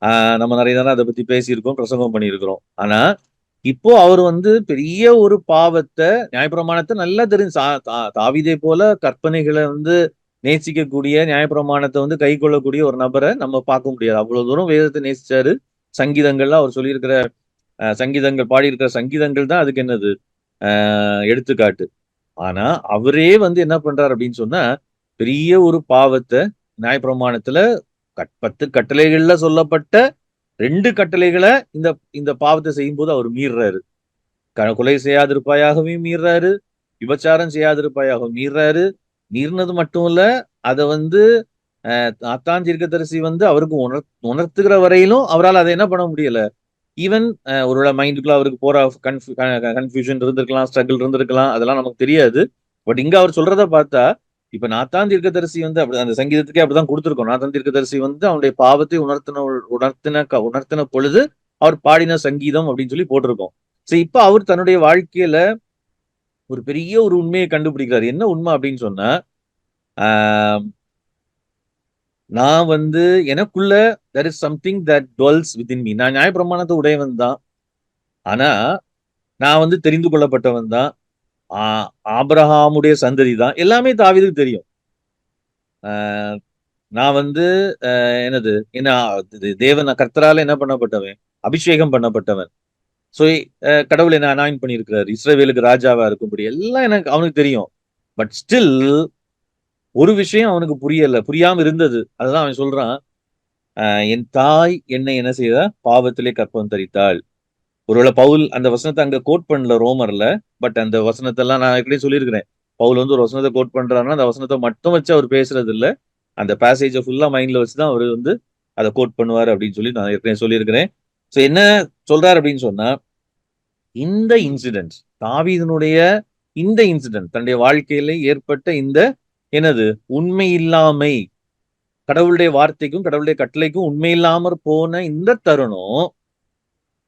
ஆ நம்ம நெறைய தடவ அத பத்தி பேசியிருக்கோம், பிரசங்கம் பண்ணியிருக்கிறோம். ஆனா, இப்போ அவர் வந்து பெரிய ஒரு பாவத்த நியாயப்பிரமாணத்த நல்லா தெரிஞ்சு தாவீதை போல கற்பனைகள வந்து நேசிக்கக்கூடிய, நியாயப்பிரமாணத்த வந்து கைக்கொள்ளக்கூடிய ஒரு நபர நம்ம பார்க்க முடியாது. அவ்வளவு தூரம் வேதத்த நேசிச்சாரு. சங்கீதங்கள்ல அவர் சொல்லியிருக்கிற சங்கீதங்கள் பாடியிருக்கிற சங்கீதங்கள் தான் அதுக்கு என்னது? அ எடுத்துக்காட்டு. ஆனா, அவரே வந்து என்ன பண்றாரு அப்படின்னு சொன்னா, பெரிய ஒரு பாவத்த நியாயப்பிரமாணத்துல 10 கட்டளைகள்ல சொல்லப்பட்ட 2 கட்டளைகள இந்த இந்த பாவத்த செய்யும்போது அவர் மீறுறாரு. கொலை செய்யாதிருப்பாயாகவும் மீறுறாரு. விபச்சாரம் செய்யாதிருப்பாயாகவும் மீறுறாரு. மீறினது மட்டும் இல்ல, அத வந்து நாத்தான் தீர்க்கதரிசி வந்து அவருக்கு உணர்த்துகிற வரையிலும் அவரால அத என்ன பண்ண முடியல. ஈவன் ஒருவேள மைண்டுக்குள்ள அவருக்கு போற கன்ஃப்யூஷன் இருந்திருக்கலாம், ஸ்ட்ரகிள் இருந்திருக்கலாம். அதெல்லாம் நமக்கு தெரியாது. பட் இங்க அவர் சொல்றத பார்த்தா, இப்ப நாத்தான் தீர்க்கதரிசி வந்து அப்படி அந்த சங்கீதத்துக்கே அப்படிதான் குடுத்திருக்கோம். நாத்தான் தீர்க்கதரிசி வந்து அவனுடைய பாவத்தை உணர்த்தின பொழுது, அவர் பாடின சங்கீதம் அப்படின்னு சொல்லி போட்டிருக்கோம். சோ இப்ப அவர் தன்னுடைய வாழ்க்கையில ஒரு பெரிய ஒரு உண்மைய கண்டுபிடிக்கிறாரு. என்ன உண்மை அப்படின்னு சொன்னா, ஆ நான் வந்து எனக்குள்ள there is something that dwells within me. நான் நியாயப்பிரமாணத்த உடையவன் தான். ஆனா, நான் வந்து தெரிந்து கொள்ளப்பட்டவன் தான். ஆ ஆபிரகாமுடைய சந்ததி தான். எல்லாமே தாவீதுக்கு தெரியும். ஆ நான் வந்து என்னது என்ன தேவன் கர்த்தரால என்ன பண்ணப்பட்டவன்? அபிஷேகம் பண்ணப்பட்டவன். சோ கடவுள் என்ன அனாயிண்ட் பண்ணியிருக்கிறாரு. இஸ்ரவேலுக்கு ராஜாவா இருக்கும்படி எல்லாம் எனக்கு அவனுக்கு தெரியும். பட் ஸ்டில் ஒரு விஷயம் அவனுக்கு புரியல. புரியாம இருந்தது. அதுதான் அவன் சொல்றான். அ என் தாய் என்னை என்ன செய்தா? பாவத்திலே கர்ப்பம் தரித்தாள். ஒருவேள பவுல் அந்த வசனத்த அங்க கோட் பண்ணல ரோமர்ல. பட் அந்த வசனத்தெல்லாம் நான் ஏற்கனவே சொல்லியிருக்கிறேன். பவுல் வந்து ஒரு வசனத்த கோட் பண்றாருன்னா, அந்த வசனத்த மட்டும் வச்சு அவர் பேசுறது இல்ல. அந்த பேசேஜ ஃபுல்லா மைண்ட்ல வச்சு தான் அவரு வந்து அத கோட் பண்ணுவாரு அப்படின்னு சொல்லி நான் ஏற்கனவே சொல்லியிருக்கிறேன். சோ என்ன சொல்றாரு அப்படின்னு சொன்னா, இந்த இன்சிடென்ட் தாவீதினுடைய இந்த இன்சிடென்ட் தன்னுடைய வாழ்க்கையில ஏற்பட்ட இந்த என்னது உண்மை இல்லாமை கடவுளுடைய வார்த்தைக்கும் கடவுளுடைய கட்டளைக்கும் உண்மை இல்லாமற் போன இந்த தருணம்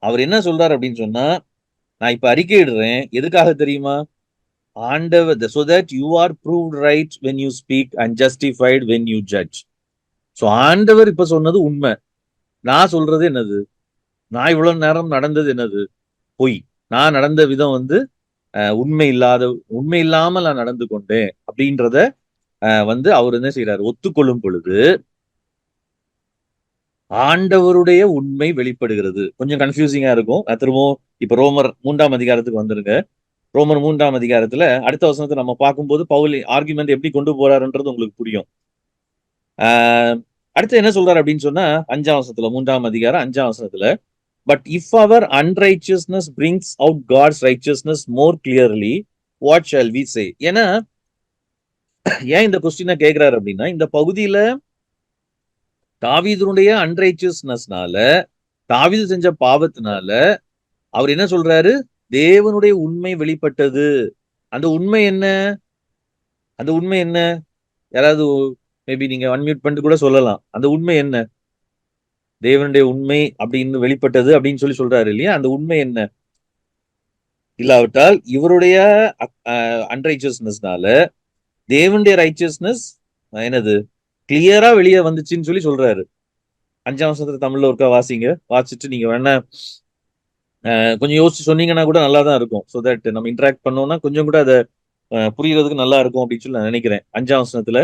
அவர் என்ன சொல்றாரு அப்படின்னு சொன்னா நான் இப்ப அறிக்கையிடுறேன் எதுக்காக தெரியுமா ஆண்டவர் so that you are proved right when you speak and justified when you judge. So ஆண்டவர் இப்ப சொன்னது உண்மை. நான் சொல்றது என்னது? நான் இவ்வளவு நேரம் நடந்தது என்னது? பொய். நான் நடந்த விதம் வந்து உண்மை இல்லாமல் நான் நடந்து கொண்டேன் அப்படின்றத வந்து அவர் என்ன செய்யறாரு? ஒத்துக்கொள்ளும் பொழுது ஆண்டவருடைய உண்மை வெளிப்படுகிறது. கொஞ்சம் கன்ஃப்யூசிங்கா இருக்கும். நான் திரும்பவும் இப்ப ரோமர் 3ஆம் அதிகாரத்துக்கு வந்துருங்க. ரோமர் 3ஆம் அதிகாரத்துல அடுத்த வசனத்த நம்ம பார்க்கும்போது பவுல் ஆர்குமென்ட் எப்படி கொண்டு போறாருன்றது உங்களுக்கு புரியும். ஆ அடுத்து என்ன சொல்றாரு அப்படின்னு சொன்னா 5ஆம் வசனத்துல 3ஆம் அதிகாரம் 5ஆம் வசனத்துல but if our unrighteousness brings out God's righteousness more clearly what shall we say? ஏன்னா ஏன் இந்த கொஸ்டினை கேட்கிறாரு அப்படின்னா இந்த பகுதியில தாவீதுனுடைய அன்ரைச்சியஸ்னஸ்னால தாவீது செஞ்ச பாவத்தினால அவர் என்ன சொல்றாரு? தேவனுடைய உண்மை வெளிப்பட்டது. அந்த உண்மை என்ன? அந்த உண்மை என்ன? யாராவது மேபி நீங்க அன்மியூட் பண்ணிட்டு கூட சொல்லலாம். அந்த உண்மை என்ன? தேவனுடைய உண்மை அப்படின்னு வெளிப்பட்டது அப்படின்னு சொல்லி சொல்றாரு இல்லையா? அந்த உண்மை என்ன? இல்லாவிட்டால் இவருடைய அன்ரைச்சியஸ்னஸ்னால தேவனுடைய ரைச்சியஸ்னஸ் என்னது? கிளியரா வெளியே வந்துச்சுன்னு சொல்லி சொல்றாரு. 5ஆம் வசனத்துல தமிழ்ல ஒருக்கா வாசிங்க. வாசிச்சுட்டு நீங்க வேணா கொஞ்சம் யோசிச்சு சொன்னீங்கன்னா கூட நல்லா தான் இருக்கும். சோ தட் நம்ம இன்டராக்ட் பண்ணோம்னா கொஞ்சம் கூட அத புரியறதுக்கு நல்லா இருக்கும் அப்படின்னு சொல்லி நான் நினைக்கிறேன். 5ஆம் வசனத்துல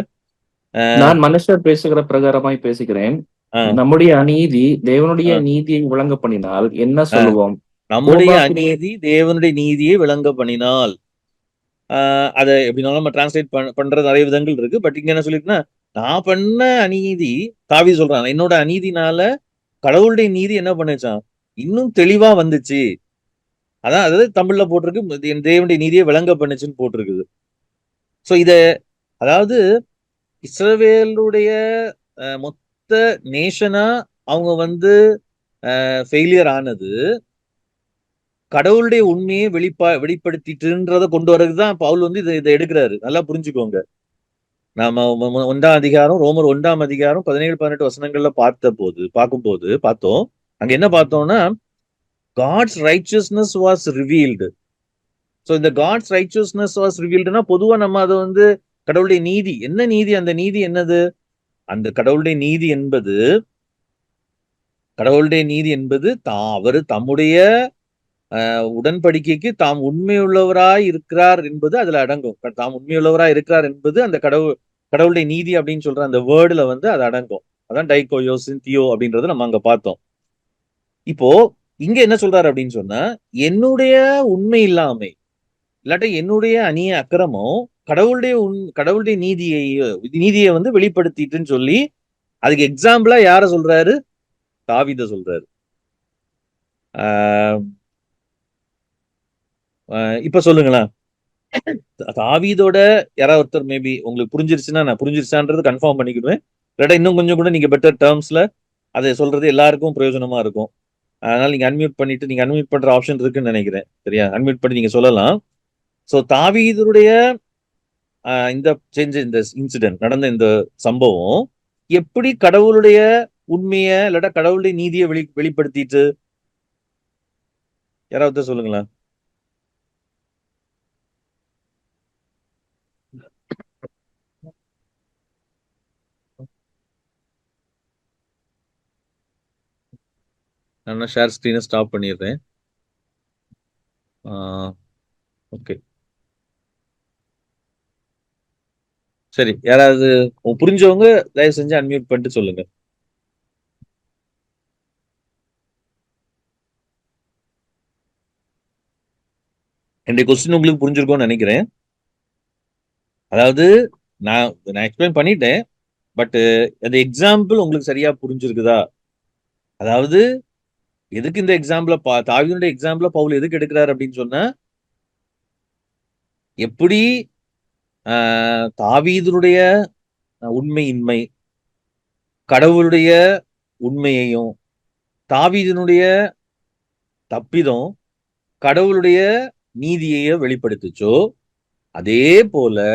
நான் மனுஷர் பேசுகிற பிரகாரமாய் பேசுகிறேன். ஆஹ் நம்முடைய அநீதி தேவனுடைய ஆஹ் நீதியை விளங்க பண்ணினால் என்ன ஆஹ் சொல்லுவோம்? நம்முடைய கோபாக்கினை அநீதி தேவனுடைய நீதியை விளங்க பண்ணினால், அதை எப்படினாலும் நம்ம டிரான்ஸ்லேட் பண்றது நிறைய விதங்கள் இருக்கு. பட் இங்க என்ன சொல்லிருக்குன்னா, நான் பண்ண அநீதி, தாவீது சொல்றான், என்னோட அநீதினால கடவுளுடைய நீதி என்ன பண்ணுச்சான், இன்னும் தெளிவா வந்துச்சு. அதான் அதாவது தமிழ்ல போட்டிருக்கு, என் தேவனுடைய நீதியை விளங்க பண்ணுச்சுன்னு போட்டிருக்குது. சோ இத அதாவது இஸ்ரவேலுடைய மொத்த நேஷனா அவங்க வந்து ஃபெயிலியர் ஆனது கடவுளுடைய உண்மையை வெளிப்படுத்திட்டுன்றத கொண்டு வர்றதுக்கு தான் பவுல் வந்து இதை எடுக்கிறாரு. நல்லா புரிஞ்சுக்கோங்க. நாம 1ஆம் அதிகாரம், ரோமர் 1ஆம் அதிகாரம் 17, 18 வசனங்கள்ல பார்த்தோம். அங்க என்ன பார்த்தோம்னா, God's righteousness was revealed. So இந்த காட்ஸ் ரைச்சியஸ்னஸ் வாஸ் ரிவீல்டுனா பொதுவா நம்ம அதை வந்து கடவுளுடைய நீதி, என்ன நீதி, அந்த நீதி என்னது, அந்த கடவுளுடைய நீதி என்பது அவரு தம்முடைய உடன்படிக்கைக்கு தாம் உண்மையுள்ளவராய் இருக்கிறார் என்பது அதுல அடங்கும். தாம் உண்மையுள்ளவராய் இருக்கிறார் என்பது அந்த கடவுளுடைய நீதி அப்படின்னு சொல்ற அந்த வேர்டுல வந்து அது அடங்கும். அதான் டைகோயோசின் தியோ அப்படின்றத நம்ம அங்க பார்த்தோம். இப்போ இங்க என்ன சொல்றாரு அப்படின்னு சொன்னா, என்னுடைய உண்மை இல்லாமை இல்லாட்ட என்னுடைய அந்நிய அக்கிரமம் கடவுளுடைய நீதியை வந்து வெளிப்படுத்திட்டுன்னு சொல்லி அதுக்கு எக்ஸாம்பிளா யார சொல்றாரு, தாவீத சொல்றாரு. இப்ப சொல்லுங்களேன், தாவீதோட யாராவது ஒருத்தர் மேபி உங்களுக்கு புரிஞ்சிருச்சுன்னா, நான் புரிஞ்சிருச்சான்றது கன்ஃபார்ம் பண்ணிக்கிடுவேன். இல்லாட்டா இன்னும் கொஞ்சம் கூட நீங்க பெட்டர் டேர்ம்ஸ்ல அதை சொல்றது எல்லாருக்கும் பிரயோஜனமா இருக்கும். அதனால நீங்க அன்மியூட் பண்ற ஆப்ஷன் இருக்குன்னு நினைக்கிறேன். சரியா, அன்மியூட் பண்ணி நீங்க சொல்லலாம். சோ தாவீதுடைய இந்த இன்சிடென்ட் நடந்த இந்த சம்பவம் எப்படி கடவுளுடைய உண்மையை இல்லாட்டா கடவுளுடைய நீதியை வெளிப்படுத்திட்டு, யாராவது சொல்லுங்களேன். நான் ஷேர் ஸ்கிரீனை ஸ்டாப் பண்ணிடுறேன். ஓகே, சரி. யாராவது புரிஞ்சவங்க தயவு செஞ்சு அன்மியூட் பண்ணிட்டு சொல்லுங்க. என்னுடைய கொஸ்டின் உங்களுக்கு புரிஞ்சிருக்கும்னு நினைக்கிறேன். அதாவது நான் எக்ஸ்பிளைன் பண்ணிட்டேன். பட் அந்த எக்ஸாம்பிள் உங்களுக்கு சரியா புரிஞ்சிருக்குதா? அதாவது எதுக்கு இந்த எக்ஸாம்பிள தாவீதுடைய எக்ஸாம்பிள பவுல் எதுக்கு எடுக்கிறார் அப்படின்னு சொன்னா, எப்படி தாவீதுடைய உண்மையின்மை, கடவுளுடைய உண்மையையும், தாவீதினுடைய தப்பிதம் கடவுளுடைய நீதியையும் வெளிப்படுத்துச்சோ, அதே போல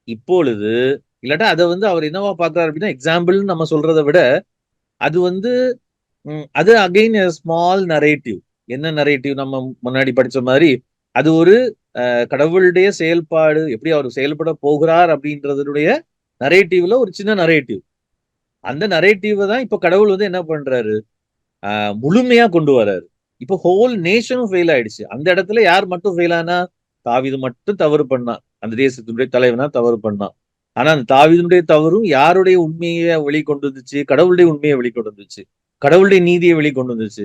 இப்பொழுது இல்லாட்டா அதை வந்து அவர் என்னவா பார்க்கிறார் அப்படின்னா, எக்ஸாம்பிள்னு நம்ம சொல்றதை விட அது வந்து அது அகைன் ஸ்மால் நரேட்டிவ். என்ன நரேட்டிவ், நம்ம முன்னாடி படிச்ச மாதிரி அது ஒரு கடவுளுடைய செயல்பாடு, எப்படி அவர் செயல்பட போகிறார் அப்படின்றதுடைய நரேட்டிவ்ல ஒரு சின்ன நரேட்டிவ். அந்த நரேட்டிவ் தான் இப்ப கடவுள் வந்து என்ன பண்றாரு, முழுமையா கொண்டு வராரு. இப்போ ஹோல் நேஷனும் ஃபெயில் ஆயிடுச்சு. அந்த இடத்துல யார் மட்டும் ஃபெயில் ஆனா, தாவீது மட்டும் தவறு பண்ணான். அந்த தேசத்தினுடைய தலைவனா தவறு பண்ணான். ஆனா அந்த தாவீதுடைய தவறும் யாருடைய உண்மையை வெளிக்கொண்டு வந்துச்சு, கடவுளுடைய உண்மையை வெளிக்கொண்டு வந்துச்சு, கடவுளுடைய நீதியை வெளிக்கொண்டு வந்துச்சு.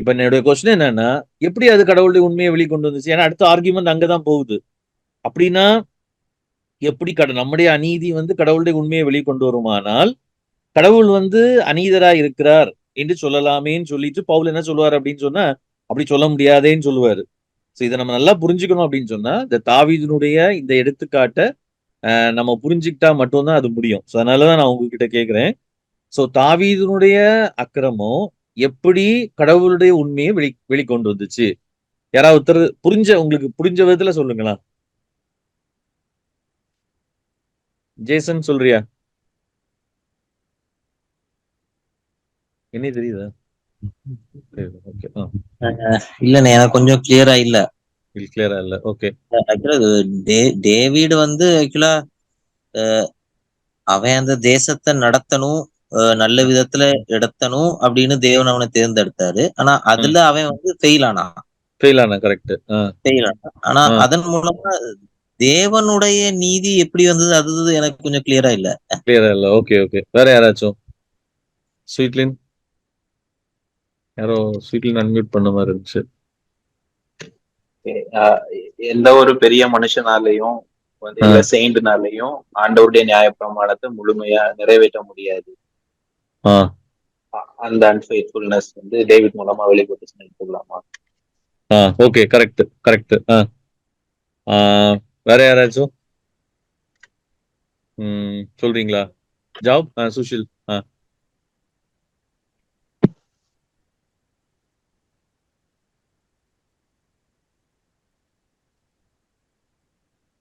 இப்ப என்னுடைய கொஸ்டின் என்னன்னா, எப்படி அது கடவுளுடைய உண்மையை வெளிக்கொண்டு வந்துச்சு? ஏன்னா அடுத்த ஆர்குமெண்ட் அங்கதான் போகுது. அப்படின்னா எப்படி நம்முடைய அநீதி வந்து கடவுளுடைய உண்மையை வெளிக்கொண்டு வருமானால், கடவுள் வந்து அநீதரா இருக்கிறார் என்று சொல்லலாமேன்னு சொல்லிட்டு பவுல் என்ன சொல்லுவார் அப்படின்னு சொன்னா, அப்படி சொல்ல முடியாதேன்னு சொல்லுவாரு. இதை நம்ம நல்லா புரிஞ்சுக்கணும் அப்படின்னு சொன்னா, இந்த தாவீதினுடைய இந்த எடுத்துக்காட்ட நம்ம புரிஞ்சுக்கிட்டா மட்டும்தான் அது முடியும். ஸோ அதனாலதான் நான் உங்ககிட்ட கேட்கிறேன். ஸோ தாவீதினுடைய அக்கிரமம் எப்படி கடவுளுடைய உண்மையை வெளிக்கொண்டு வந்துச்சு? யாராவது ஒருத்தர் உங்களுக்கு புரிஞ்ச விதத்துல சொல்லுங்களா? ஜேசன் சொல்றியா? என்ன தெரியுதா? இல்லண்ணே, எனக்கு கொஞ்சம் கிளியரா இல்ல. கிளியரா இல்ல. ஓகே. டேவிட் வந்து ஆக்சுவலா அவன் அந்த தேசத்தை நடத்தணும், நல்ல விதத்துல நடத்தணும் அப்படின்னு தேவன் அவனை தேர்ந்தெடுத்தாரு. ஆனா அதுல அவன் வந்து ஃபெயில் ஆனான். ஃபெயில் ஆனா கரெக்ட். ஃபெயில் ஆனான். ஆனா அதன் மூலமா தேவனுடைய நீதி எப்படி வந்தது அது எனக்கு கொஞ்சம் கிளியரா இல்ல. கிளியரா இல்ல. Okay okay. வேற யாராச்சும்? ஸ்வீட்லின், யாரோ ஸ்வீட்லின் அன்மியூட் பண்ண மாதிரி இருந்துச்சு. எந்த ஒரு பெரிய மனுஷனாலையும் இல்ல செயின்ட்னாலையும் ஆண்டவருடைய நியாயப்பிரமாணத்தை முழுமையா நிறைவேற்ற முடியாது. அந்த அன்ஃபெய்த்ஃபுல்னஸ் டேவிட் மூலமா வெளிப்பட்டுச்சுன்னு சொல்லலாமா? Okay, correct correct. வேற யாராச்சும் சொல்றீங்களா? ஜாப், சுஷில்.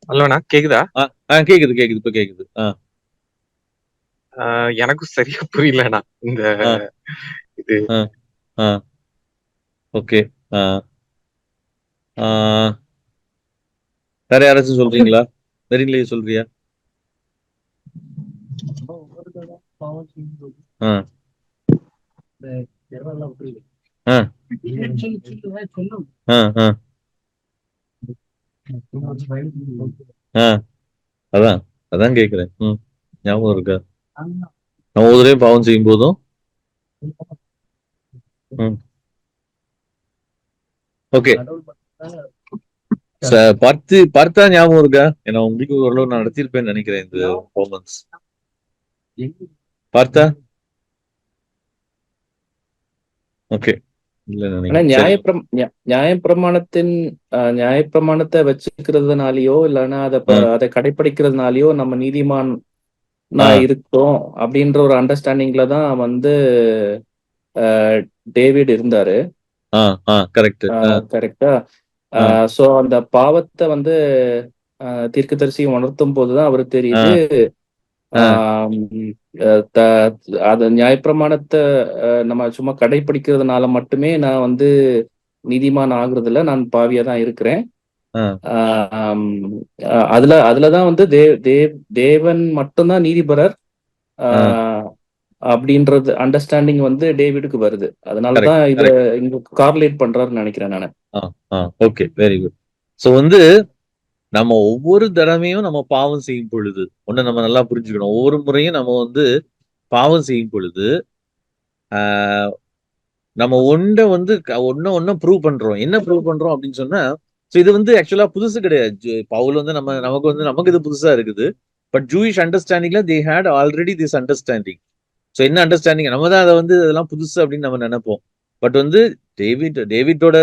ஹலோண்ணா, கேக்குதா? கேக்குது கேக்குது, இப்ப கேக்குது. எனக்கும் சரியா புரியலண்ணா இந்த இது. ஓகே. வேற யாராச்சும் சொல்றீங்களா? வெறிங்களே சொல்றியா? அதான் அதான் கேக்குறேன். ஞாபகம் இருக்கா? நம்ம ஒருவரையும் பாவம் செய்யும் போதும் ஓகே பார்த்தா ஞாபகம் இருக்கா? ஏன்னா உங்களுக்கு ஓரளவு நான் நடத்திருப்பேன்னு நினைக்கிறேன் இந்த பெர்ஃபார்மன்ஸ். பார்த்தா ஓகே. நியாயப்பிரமாணத்தை வச்சுக்கிறதுனாலயோ இல்லைன்னா அதை கடைபிடிக்கிறதுனாலயோ நம்ம நீதிமான் இருக்கோம் அப்படின்ற ஒரு அண்டர்ஸ்டாண்டிங்ல தான் டேவிட் இருந்தாரு. கரெக்டா? சோ அந்த பாவத்தை தீர்க்கதரிசி உணர்த்தும் போதுதான் அவருக்கு தெரியுது அது நியாயப்பிரமாணத்தை நம்ம சும்மா கடைபிடிக்கிறதுனால மட்டுமே நான் நீதிமான் ஆகுறது இல்ல, நான் பாவியா தான் இருக்கிறேன். அதுலதான் தேவன் மட்டும்தான் நீதிபரர் அப்படின்றது அண்டர்ஸ்டாண்டிங் டேவிடுக்கு வருது. அதனாலதான் இத இங்க கார்லேட் பண்றாருன்னு நினைக்கிறேன் நானு. Okay, very good. சோ நம்ம ஒவ்வொரு தடவையும் நம்ம பாவம் செய்யும் பொழுது ஒண்ணு நம்ம நல்லா புரிஞ்சுக்கணும். ஒவ்வொரு முறையும் நம்ம பாவம் செய்யும் பொழுது நம்ம ஒன்ன ப்ரூவ் பண்றோம். என்ன ப்ரூவ் பண்றோம் அப்படின்னு சொன்னா, இது ஆக்சுவலா புதுசு கிடையாது. பவுல் நமக்கு இது புதுசா இருக்குது. பட் ஜூயிஷ் அண்டர்ஸ்டாண்டிங்ல they had already this understanding. So என்ன அண்டர்ஸ்டாண்டிங், நம்ம தான் அதை அதெல்லாம் புதுசு அப்படின்னு நம்ம நினைப்போம். பட் டேவிட்டோட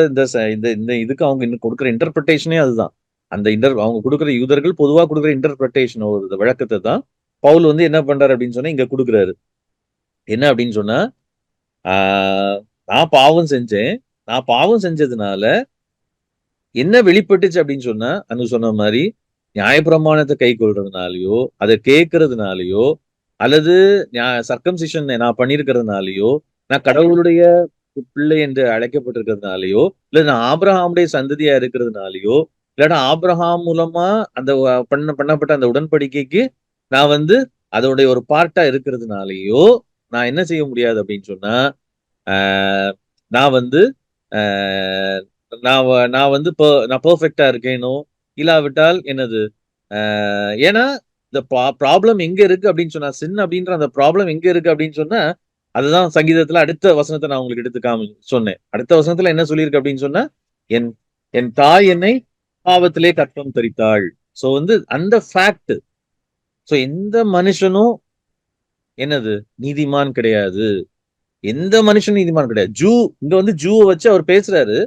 இந்த இதுக்கு அவங்க இன்னும் கொடுக்குற இன்டர்பிரிட்டேஷனே அதுதான். அவங்க கொடுக்குற யூதர்கள் பொதுவாக கொடுக்குற இன்டர்பிரிட்டேஷன் ஒரு விளக்கத்தை தான் பவுல் என்ன பண்றாரு அப்படின்னு சொன்னா இங்க கொடுக்குறாரு. என்ன அப்படின்னு சொன்னா, நான் பாவம் செஞ்சதுனால என்ன வெளிப்பட்டுச்சு அப்படின்னு சொன்னா, சொன்ன மாதிரி நியாயப்பிரமாணத்தை கை கொள்றதுனாலயோ அதை கேட்கறதுனாலயோ அல்லது சர்க்கம்சிஷன் நான் பண்ணிருக்கிறதுனாலயோ, நான் கடவுளுடைய பிள்ளை என்று அழைக்கப்பட்டிருக்கிறதுனாலயோ, இல்ல நான் ஆபிரகாமுடைய சந்ததியா இருக்கிறதுனாலயோ, இல்லாட்டா ஆபிரகாம் மூலமா அந்த பண்ணப்பட்ட அந்த உடன்படிக்கைக்கு நான் அதோடைய ஒரு பார்ட்டா இருக்கிறதுனாலயோ நான் என்ன செய்ய முடியாது அப்படின்னு சொன்னா, நான் நான் பெர்ஃபெக்டா இருக்கேனோ இல்லாவிட்டால் என்னது, ஏன்னா இந்த ப்ராப்ளம் எங்க இருக்கு அப்படின்னு சொன்னா, சின் அப்படின்ற அந்த ப்ராப்ளம் எங்க இருக்கு அப்படின்னு சொன்னா, அதுதான் சங்கீதத்துல அடுத்த வசனத்தை நான் உங்களுக்கு எடுத்து சொன்னேன். அடுத்த வசனத்துல என்ன சொல்லியிருக்கு அப்படின்னு சொன்னா, என் தாய் என்னை பாவத்திலே கற்பம் தரித்தாள். சோ அந்த ஃபேக்ட். சோ எந்த மனுஷனும் என்னது நீதிமான் கிடையாது. எந்த மனுஷனும் நீதிமான் கிடையாது. இங்க ஜூவை வச்சு அவர் பேசுறாரு.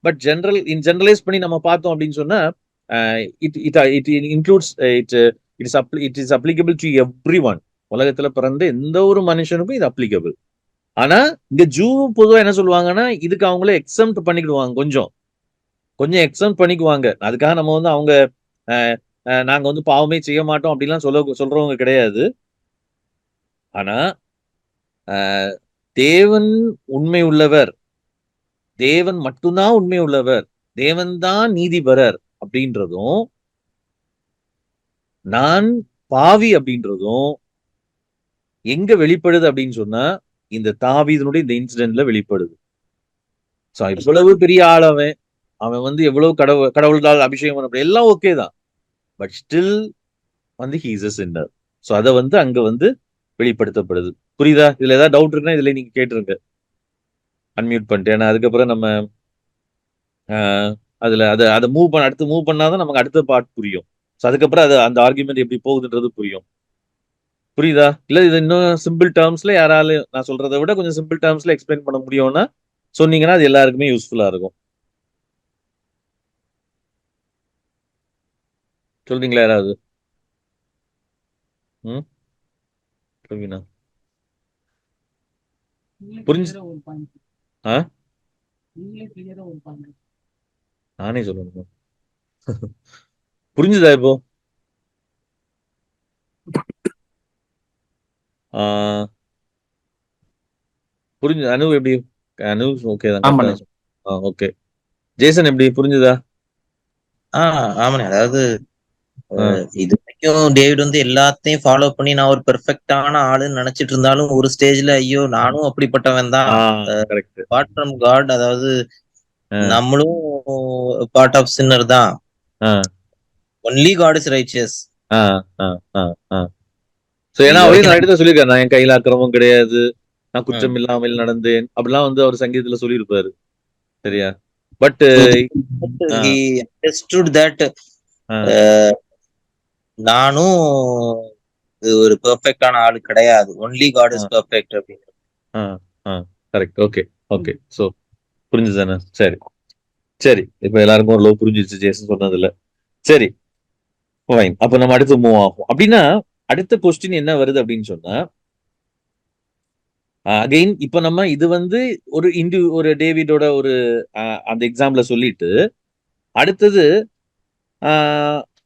பட் ஜெனரலைஸ் பண்ணி நம்ம பார்த்தோம் அப்படின்னு சொன்னா, it includes it is applicable to everyone. உலகத்துல பிறந்த எந்த ஒரு மனுஷனுக்கும் இது அப்ளிகபிள். ஆனா இங்க ஜூ பொதுவா என்ன சொல்லுவாங்கன்னா, இதுக்கு அவங்களே எக்ஸம்ட் பண்ணிக்கிடுவாங்க. கொஞ்சம் எக்ஸம்ட் பண்ணிக்குவாங்க. அதுக்காக நம்ம அவங்க நாங்க பாவமே செய்ய மாட்டோம் அப்படிலாம் சொல்றவங்க கிடையாது. ஆனா தேவன் உண்மை உள்ளவர், தேவன் மட்டும்தான் உண்மை உள்ளவர், தேவன் தான் நீதிபரர் அப்படின்றதும், நான் பாவி அப்படின்றதும் எங்க வெளிப்படுது அப்படின்னு சொன்னா, இந்த தாவீதுனுடைய இந்த இன்சிடென்ட்ல வெளிப்படுது. இவ்வளவு பெரிய ஆள் அவன் எவ்வளவு கடவுள்தால் அபிஷேகம் பண்ண எல்லாம் ஓகே தான். பட் ஸ்டில் வந்து he is a sinner. So அதை வந்து அங்க வந்து வெளிப்படுத்தப்படுது. புரியுதா? இதுல ஏதாவது டவுட் இருக்குன்னா இதுல நீங்க கேட்டுருங்க, அன்மியூட் பண்ணிட்டு. ஏன்னா அதுக்கப்புறம் நம்ம அதுல அதை அடுத்து மூவ் பண்ணாதான் நமக்கு அடுத்த பார்ட் புரியும். ஸோ அதுக்கப்புறம் அது அந்த ஆர்குமெண்ட் எப்படி போகுதுன்றது புரியும். புரியுதா? இல்ல இது இன்னும் சிம்பிள் டேர்ம்ஸ்ல யாராலும் நான் சொல்றதை விட கொஞ்சம் சிம்பிள் டேர்ம்ஸ்ல எக்ஸ்பிளைன் பண்ண முடியும்னா சொன்னீங்கன்னா அது எல்லாருக்குமே யூஸ்ஃபுல்லா இருக்கும். சொல்றீங்களா யாராவது? ம் சொல்வீனா? புரிஞ்சு ஆ நானே சொல்லணும். புரிஞ்சுதா இப்போ? புரிஞ்சு. அனு எப்படி? அனு ஓகே தான், கரெக்டா ஆமாண்ணே. தான். ஓகே. ஜேசன் எப்படி புரிஞ்சுதா? ஆமாண்ணே. அதாவது ஆ, இது வரைக்கும் டேவிட் வந்து எல்லாத்தையும் ஃபாலோ பண்ணி நான் ஒரு பெர்ஃபெக்டான ஆளுன்னு நினைச்சிட்டு இருந்தாலும் ஒரு ஸ்டேஜ்ல ஐயோ நானும் அப்படிப்பட்டவன் தான், கரெக்ட். அபார்ட் ஃப்ரம் காட், அதாவது ஆ, நம்மளும் பார்ட் ஆஃப் சின்னர் தான், ah, only God is righteous. Ah, ah, ah, ah. So ஏன்னா இது அவரே வரைக்கும் நான் தான் சொல்லியிருக்காரு, நான் என் கையில அக்கிரமம் கிடையாது, நான் ம். குற்றம் இல்லாமல் நடந்தேன் அப்படிலாம் வந்து அவர் சங்கீதத்துல சொல்லியிருப்பாரு. சரியா? பட் He understood that நானும் ஒரு பெர்ஃபெக்டான ஆளு கிடையாது, ஒன்லி காட் இஸ் பெர்ஃபெக்ட் அப்படின்னு. கரெக்ட். Okay, okay. ஸோ புரிஞ்சுதானே? சரி சரி. இப்ப எல்லாருக்கும் ஒரு லோ புரிஞ்சிருச்சு ஜேசன் சொன்னதுல. சரி ஃபைன். அப்ப நம்ம அடுத்து மூவ் ஆகும். அப்படின்னா அடுத்த கொஸ்டின் என்ன வருது அப்படின்னு சொன்னா, அகைன் இப்ப நம்ம இது வந்து ஒரு டேவிடோட ஒரு அந்த எக்ஸாம்பிள சொல்லிட்டு அடுத்தது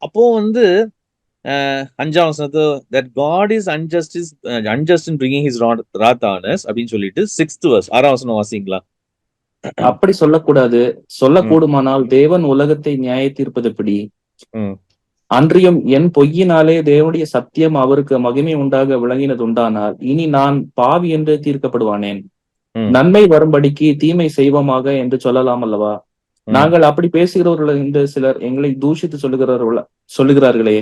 அப்போ வந்து 5ஆம் வசனத்தை that God is unjust in bringing his wrath on us அப்படின்னு சொல்லிட்டு 6th verse 6ஆம் வசனம் வாசிங்களா? அப்படி சொல்லக்கூடாது. சொல்லக்கூடுமானால் தேவன் உலகத்தை நியாய தீர்ப்பதெப்படி? அன்றியும் என் பொய்யினாலே தேவனுடைய சத்தியம் அவருக்கு மகிமை உண்டாக விளங்கினது உண்டானால் இனி நான் பாவி என்று தீர்க்கப்படுவானேன். நன்மை வரும்படிக்கு தீமை செய்வோமாக என்று சொல்லலாம் அல்லவா? நாங்கள் அப்படி பேசுகிறவர்கள் என்று சிலர் எங்களை தூஷித்து சொல்லுகிறார்களே,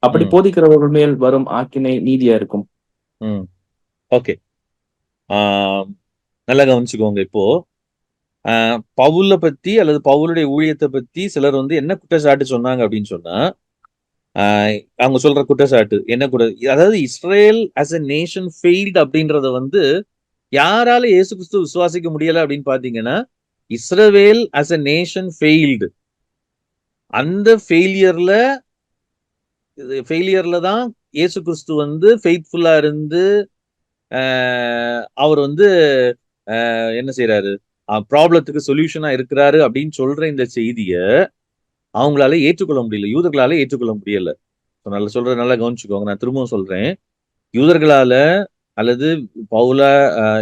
அப்படி போதிக்கிறவர்கள் மேல் வரும் ஆக்கினை நீதியா இருக்கும். ஓகே, நல்லா கவனிச்சுக்கோங்க. இப்போ பவுல பத்தி அல்லது பவுலுடைய ஊழியத்தை பத்தி சிலர் வந்து என்ன குற்றச்சாட்டு சொன்னாங்க அப்படின்னு சொன்னா, அவங்க சொல்ற குற்றச்சாட்டு என்ன கூட, அதாவது Israel as a nation failed அப்படின்றத வந்து யாரால இயேசு கிறிஸ்து விசுவாசிக்க முடியல அப்படின்னு பாத்தீங்கன்னா, இஸ்ரவேல் ஆஸ் எ நேஷன் ஃபெயில்டு, அந்த ஃபெயிலியர்ல தான் இயேசு கிறிஸ்து வந்து ஃபெய்த்ஃபுல்லா இருந்து அவர் வந்து என்ன செய்யறாரு, ப்ராப்ளத்துக்கு சொல்யூஷனா இருக்கிறாரு அப்படின்னு சொல்ற இந்த செய்திய அவங்களால ஏற்றுக்கொள்ள முடியல, யூதர்களால ஏற்றுக்கொள்ள முடியல. நல்லா கவனிச்சுக்கோங்க. நான் திரும்பவும் சொல்றேன், யூதர்களால அல்லது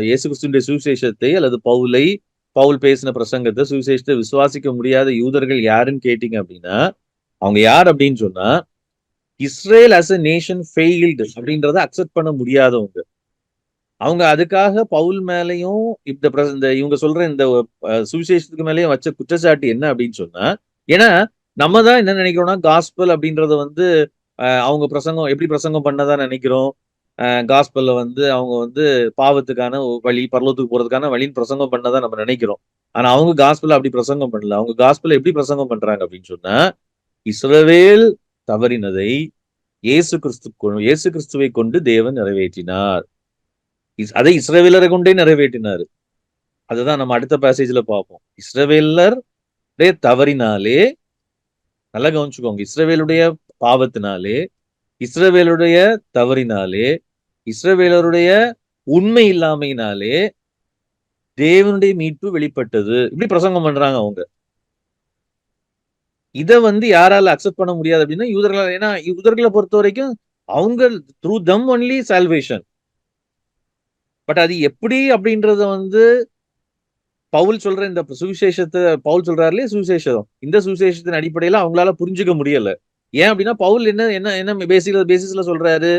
இயேசு கிறிஸ்துவின் சுவிசேஷத்தை அல்லது பவுல் பேசின பிரசங்கத்தை சுவிசேஷத்தை விசுவாசிக்க முடியாத யூதர்கள் யாருன்னு கேட்டீங்க அப்படின்னா, அவங்க யார் அப்படின்னு சொன்னா, Israel as a nation failed அப்படின்றத அக்செப்ட் பண்ண முடியாதவங்க. அவங்க அதுக்காக பவுல் மேலையும் இந்த இவங்க சொல்ற இந்த சுவிசேஷத்துக்கு மேலேயும் வச்ச குற்றச்சாட்டு என்ன அப்படின்னு சொன்னா, ஏன்னா நம்ம தான் என்ன நினைக்கிறோம்னா காஸ்பல் அப்படின்றத வந்து அவங்க எப்படி பிரசங்கம் பண்ணதா நினைக்கிறோம். காஸ்பல்ல வந்து அவங்க வந்து பாவத்துக்கான வழி, பரலோகத்துக்கு போறதுக்கான வழின்னு பிரசங்கம் பண்ணதான் நம்ம நினைக்கிறோம். ஆனா அவங்க காஸ்பல்ல அப்படி பிரசங்கம் பண்ணல. அவங்க காஸ்பல்ல எப்படி பிரசங்கம் பண்றாங்க அப்படின்னு சொன்னா, இஸ்ரவேல் தவறினதை இயேசு கிறிஸ்துவை கொண்டு தேவன் நிறைவேற்றினார். அதை இஸ்ரவேலரை கொண்டே நிறைவேற்றினாரு. அதுதான் நம்ம அடுத்த பேசேஜ்ல பார்ப்போம். இஸ்ரவேலர் தவறினாலே, நல்லா கவனிச்சுக்கோங்க, இஸ்ரவேலுடைய பாவத்தினாலே, இஸ்ரவேலுடைய தவறினாலே, இஸ்ரவேலருடைய உண்மை இல்லாமையினாலே தேவனுடைய மீட்பு வெளிப்பட்டது. இப்படி பிரசங்கம் பண்றாங்க அவங்க. இத வந்து யாரால அக்செப்ட் பண்ண முடியாது அப்படின்னா யூதர்களால். ஏன்னா யூதர்களை பொறுத்த வரைக்கும் அவங்க through them only salvation. But அது எப்படி அப்படின்றத வந்து பவுல் சொல்ற இந்த சுவிசேஷத்தை, பவுல் சொல்றாரு இல்லையா சுவிசேஷம், இந்த சுவிசேஷத்தின் அடிப்படையில அவங்களால புரிஞ்சுக்க முடியல. ஏன் அப்படின்னா பவுல் என்ன பேசிஸ்ல சொல்றாரு,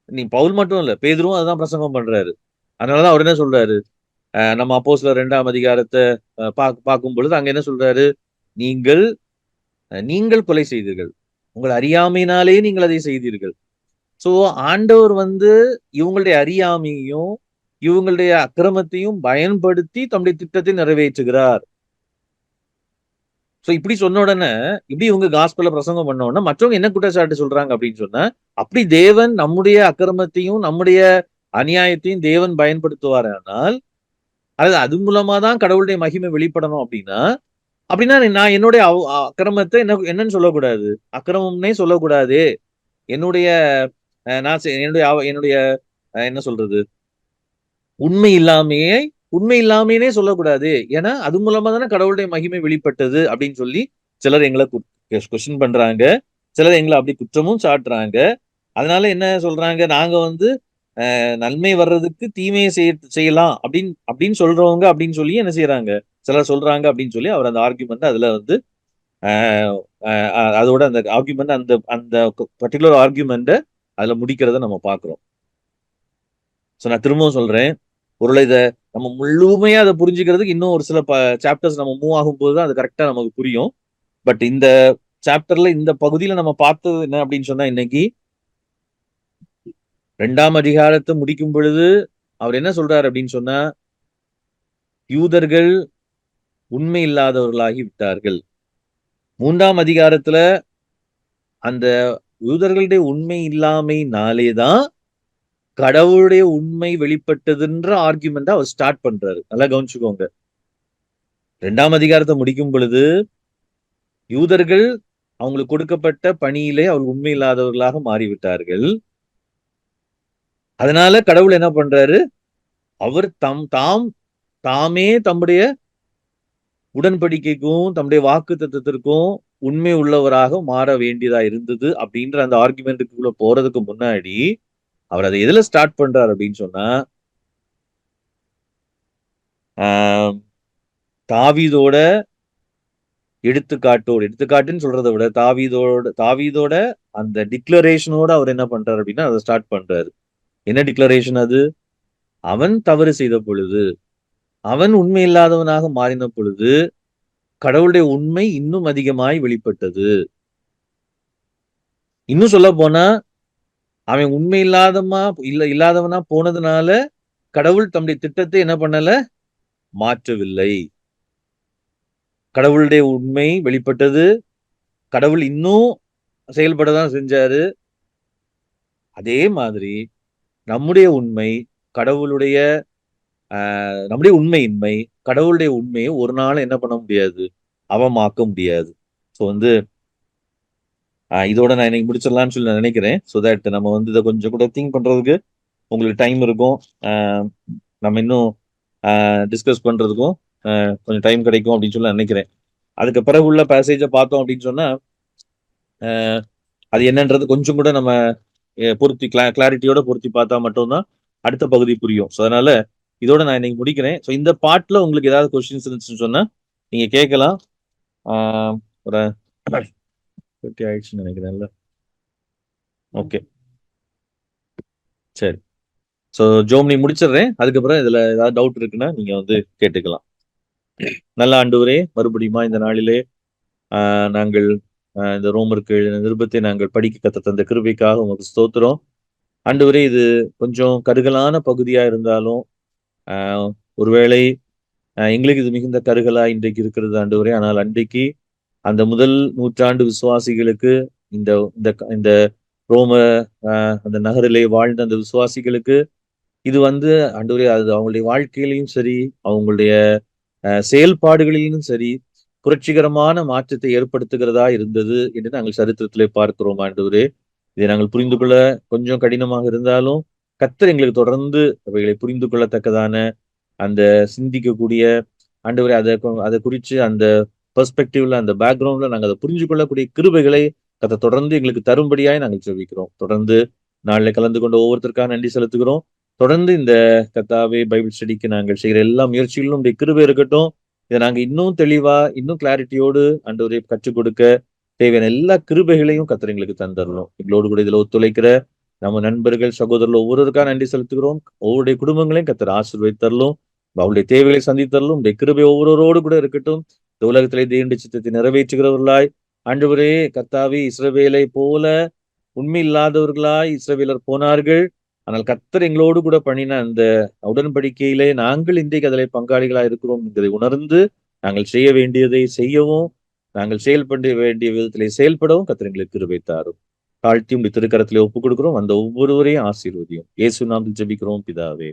நீ பவுல் மட்டும் இல்ல, பேதுருவும் அதுதான் பிரசங்கம் பண்றாரு. அதனாலதான் அவர் என்ன சொல்றாரு, நம்ம அப்போஸ்தலர் 2ஆம் அதிகாரத்தை பார்க்கும் பொழுது அங்க என்ன சொல்றாரு, நீங்கள் கொலை செய்தீர்கள், உங்கள் அறியாமையினாலே நீங்கள் அதை செய்தீர்கள். சோ ஆண்டவர் வந்து இவங்களுடைய அறியாமையும் இவங்களுடைய அக்கிரமத்தையும் பயன்படுத்தி தம்முடைய திட்டத்தை நிறைவேற்றுகிறார். சோ இப்படி சொன்ன உடனே, இப்படி இவங்க காஸ்பல்ல பிரசங்கம் பண்ண உடனே மற்றவங்க என்ன குற்றச்சாட்டு சொல்றாங்க அப்படின்னு சொன்னா, அப்படி தேவன் நம்முடைய அக்கிரமத்தையும் நம்முடைய அநியாயத்தையும் தேவன் பயன்படுத்துவாரானால் அது மூலமா தான் கடவுளுடைய மகிமை வெளிப்படணும் அப்படின்னா நான் என்னுடைய அக்கிரமத்தை என்னன்னு சொல்லக்கூடாது, அக்கிரமம்னே சொல்லக்கூடாது. என்னுடைய என்னுடைய என்ன சொல்றது, உண்மை இல்லாமையே சொல்லக்கூடாது. ஏன்னா அது மூலமா தானே கடவுளுடைய மகிமை வெளிப்பட்டது அப்படின்னு சொல்லி சிலர் எங்களை கொஸ்டின் பண்றாங்க, சிலர் எங்களை அப்படி குற்றமும் சாட்டுறாங்க. அதனால என்ன சொல்றாங்க, நாங்க வந்து நன்மை வர்றதுக்கு தீமையை செய்யலாம் அப்படின்னு சொல்றவங்க அப்படின்னு சொல்லி என்ன செய்யறாங்க, சிலர் சொல்றாங்க அப்படின்னு சொல்லி அவர் அந்த ஆர்குமெண்ட் அதுல வந்து அதோட அந்த ஆர்குமெண்ட் அந்த பர்டிகுலர் ஆர்குமெண்ட்டை அதுல முடிக்கிறத நம்ம பாக்குறோம். ஸோ நான் திரும்பவும் சொல்றேன், ஒருவேளை இதை நம்ம முழுமையா அதை புரிஞ்சுக்கிறதுக்கு இன்னும் ஒரு சில சாப்டர்ஸ் நம்ம மூவ் ஆகும்போது தான் அது கரெக்டா நமக்கு புரியும். பட் இந்த சாப்டர்ல இந்த பகுதியில நம்ம பார்த்தது என்ன அப்படின்னு சொன்னா, இன்னைக்கு 2ஆம் அதிகாரத்தை முடிக்கும் பொழுது அவர் என்ன சொல்றாரு அப்படின்னு சொன்னா, யூதர்கள் உண்மை இல்லாதவர்களாகி விட்டார்கள். 3ஆம் அதிகாரத்துல அந்த யூதர்களுடைய உண்மை இல்லாமையினாலேதான் கடவுளுடைய உண்மை வெளிப்பட்டதுன்ற ஆர்குமெண்ட் அவர் ஸ்டார்ட் பண்றாரு. நல்லா கவனிச்சுக்கோங்க. 2ஆம் அதிகாரத்தை முடிக்கும் பொழுது யூதர்கள் அவங்களுக்கு கொடுக்கப்பட்ட பணியிலே அவர் உண்மை இல்லாதவர்களாக மாறிவிட்டார்கள். அதனால கடவுள் என்ன பண்றாரு, அவர் தாமே தம்முடைய உடன்படிக்கைக்கும் தம்முடைய வாக்கு தத்துவத்திற்கும் உண்மை உள்ளவராக மாற வேண்டியதா இருந்தது அப்படின்ற அந்த ஆர்குமெண்ட்டுக்குள்ள போறதுக்கு முன்னாடி அவர் அதை எதுல ஸ்டார்ட் பண்றாரு அப்படின்னு சொன்னா, தாவீதோட எடுத்துக்காட்டுன்னு சொல்றதை விட தாவீதோட அந்த டிக்ளரேஷனோட அவர் என்ன பண்றாரு அப்படின்னா அதை ஸ்டார்ட் பண்றாரு. என்ன டிக்ளரேஷன் அது? அவன் தவறு செய்த பொழுது, அவன் உண்மை இல்லாதவனாக மாறின பொழுது கடவுளுடைய உண்மை இன்னும் அதிகமாய் வெளிப்பட்டது. இன்னும் சொல்ல போனா, அவன் உண்மை இல்லாதவனா போனதுனால கடவுள் தம்முடைய திட்டத்தை என்ன பண்ணல, மாற்றவில்லை. கடவுளுடைய உண்மை வெளிப்பட்டது, கடவுள் இன்னும் செயல்படதான் செஞ்சாரு. அதே மாதிரி நம்முடைய உண்மையின்மை கடவுளுடைய உண்மையை ஒரு நாள் என்ன பண்ண முடியாது, அவமாக்க முடியாது. ஸோ வந்து இதோட நான் இன்னைக்கு முடிச்சிடலாம்னு சொல்லி நான் நினைக்கிறேன். ஸோ தட் நம்ம வந்து இதை கொஞ்சம் கூட திங்க் பண்றதுக்கு உங்களுக்கு டைம் இருக்கும், நம்ம இன்னும் டிஸ்கஸ் பண்றதுக்கும் கொஞ்சம் டைம் கிடைக்கும் அப்படின்னு சொல்லி நினைக்கிறேன். அதுக்கு பிறகு உள்ள பேசேஜை பார்த்தோம் அப்படின்னு சொன்னா அது என்னன்றது கொஞ்சம் கூட நம்ம கிளாரிட்டியோட பொருத்தி பார்த்தா மட்டும்தான் அடுத்த பகுதி புரியும். ஸோ அதனால இதோட நான் இன்னைக்கு முடிக்கிறேன். ஸோ இந்த பார்ட்ல உங்களுக்கு ஏதாவது கொஸ்டின்ஸ் இருந்துச்சுன்னு சொன்னா நீங்க கேட்கலாம். ஒரு 50 ஆயிடுச்சுன்னு நினைக்கிறேன்ல. ஓகே, சரி. ஸோ ஜோம் நீ முடிச்சிடுறேன். அதுக்கப்புறம் இதுல ஏதாவது டவுட் இருக்குன்னா நீங்க வந்து கேட்டுக்கலாம். நல்ல ஆண்டவரே, மறுபடியுமா இந்த நாளிலே நாங்கள் இந்த ரோமருக்கு எழுதின நிருபத்தை நாங்கள் படிக்க கத்த தந்த கிருபைக்காக உங்களுக்கு ஸ்தோத்திரம். ஆண்டவரே, இது கொஞ்சம் கருகலான பகுதியா இருந்தாலும் ஒருவேளை எங்களுக்கு இது மிகுந்த கருகலா இன்றைக்கு இருக்கிறது ஆண்டவரே. ஆனால் அன்றைக்கு அந்த முதல் நூற்றாண்டு விசுவாசிகளுக்கு இந்த இந்த ரோம அந்த நகரிலே வாழ்ந்த அந்த விசுவாசிகளுக்கு இது வந்து ஆண்டவரே, அது அவங்களுடைய வாழ்க்கையிலையும் சரி, அவங்களுடைய செயல்பாடுகளிலும் சரி புரட்சிகரமான மாற்றத்தை ஏற்படுத்துகிறதா இருந்தது என்று நாங்கள் சரித்திரத்திலே பார்க்கிறோம் ஆண்டவரே. இதை நாங்கள் புரிந்து கொள்ள கொஞ்சம் கடினமாக இருந்தாலும் கர்த்தர் எங்களுக்கு தொடர்ந்து அவைகளை புரிந்து கொள்ளத்தக்கதான அந்த சிந்திக்கக்கூடிய ஆண்டவரே, அதை குறித்து அந்த பெர்ஸ்பெக்டிவ்ல அந்த பேக்ரவுண்ட்ல நாங்கள் அதை புரிஞ்சு கொள்ளக்கூடிய கிருபைகளை கர்த்தர் தொடர்ந்து எங்களுக்கு தரும்படியாய் நாங்கள் ஜெபிக்கிறோம். தொடர்ந்து நாளில் கலந்து கொண்ட ஒவ்வொருத்தருக்காக நன்றி செலுத்துகிறோம். தொடர்ந்து இந்த கர்த்தாவே பைபிள் ஸ்டடிக்கு நாங்கள் செய்கிற எல்லா முயற்சிகளிலும் உடைய கிருபை இருக்கட்டும். இதை நாங்கள் இன்னும் தெளிவா இன்னும் கிளாரிட்டியோடு ஆண்டவரை கற்றுக் கொடுக்க தேவையான எல்லா கிருபைகளையும் கர்த்தர் எங்களுக்கு தந்தரணும். எங்களோடு கூட இதுல ஒத்துழைக்கிற நம்ம நண்பர்கள் சகோதரர்கள் ஒவ்வொருவருக்காக நன்றி செலுத்துகிறோம். ஒவ்வொருடைய குடும்பங்களையும் கர்த்தர் ஆசீர்வதித்தரலும், அவருடைய தேவைகளை சந்தித்தரலும். உடைய கிருபை ஒவ்வொருவரோடு கூட இருக்கட்டும். இந்த உலகத்திலே தேவனுடைய சித்தத்தை நிறைவேற்றுகிறவர்களாய் ஆண்டவரே கர்த்தாவே, இஸ்ரவேலை போல உண்மை இல்லாதவர்களாய் இஸ்ரவேலர் போனார்கள். ஆனால் கர்த்தர் எங்களோடு கூட பண்ணின அந்த உடன்படிக்கையிலே நாங்கள் இன்றைக்கு அதிலே பங்காளிகளா இருக்கிறோம் என்பதை உணர்ந்து நாங்கள் செய்ய வேண்டியதை செய்யவும், நாங்கள் செயல்பட வேண்டிய விதத்திலே செயல்படவும் கர்த்தர் எங்களுக்கு கிருபை தாரும். தாழ்த்தி உடைய திருக்கரத்திலே ஒப்புக் கொடுக்கிறோம். அந்த ஒவ்வொருவரையும் ஆசீர்வதியும். இயேசு நாமத்தில் ஜெபிக்கிறோம் பிதாவே.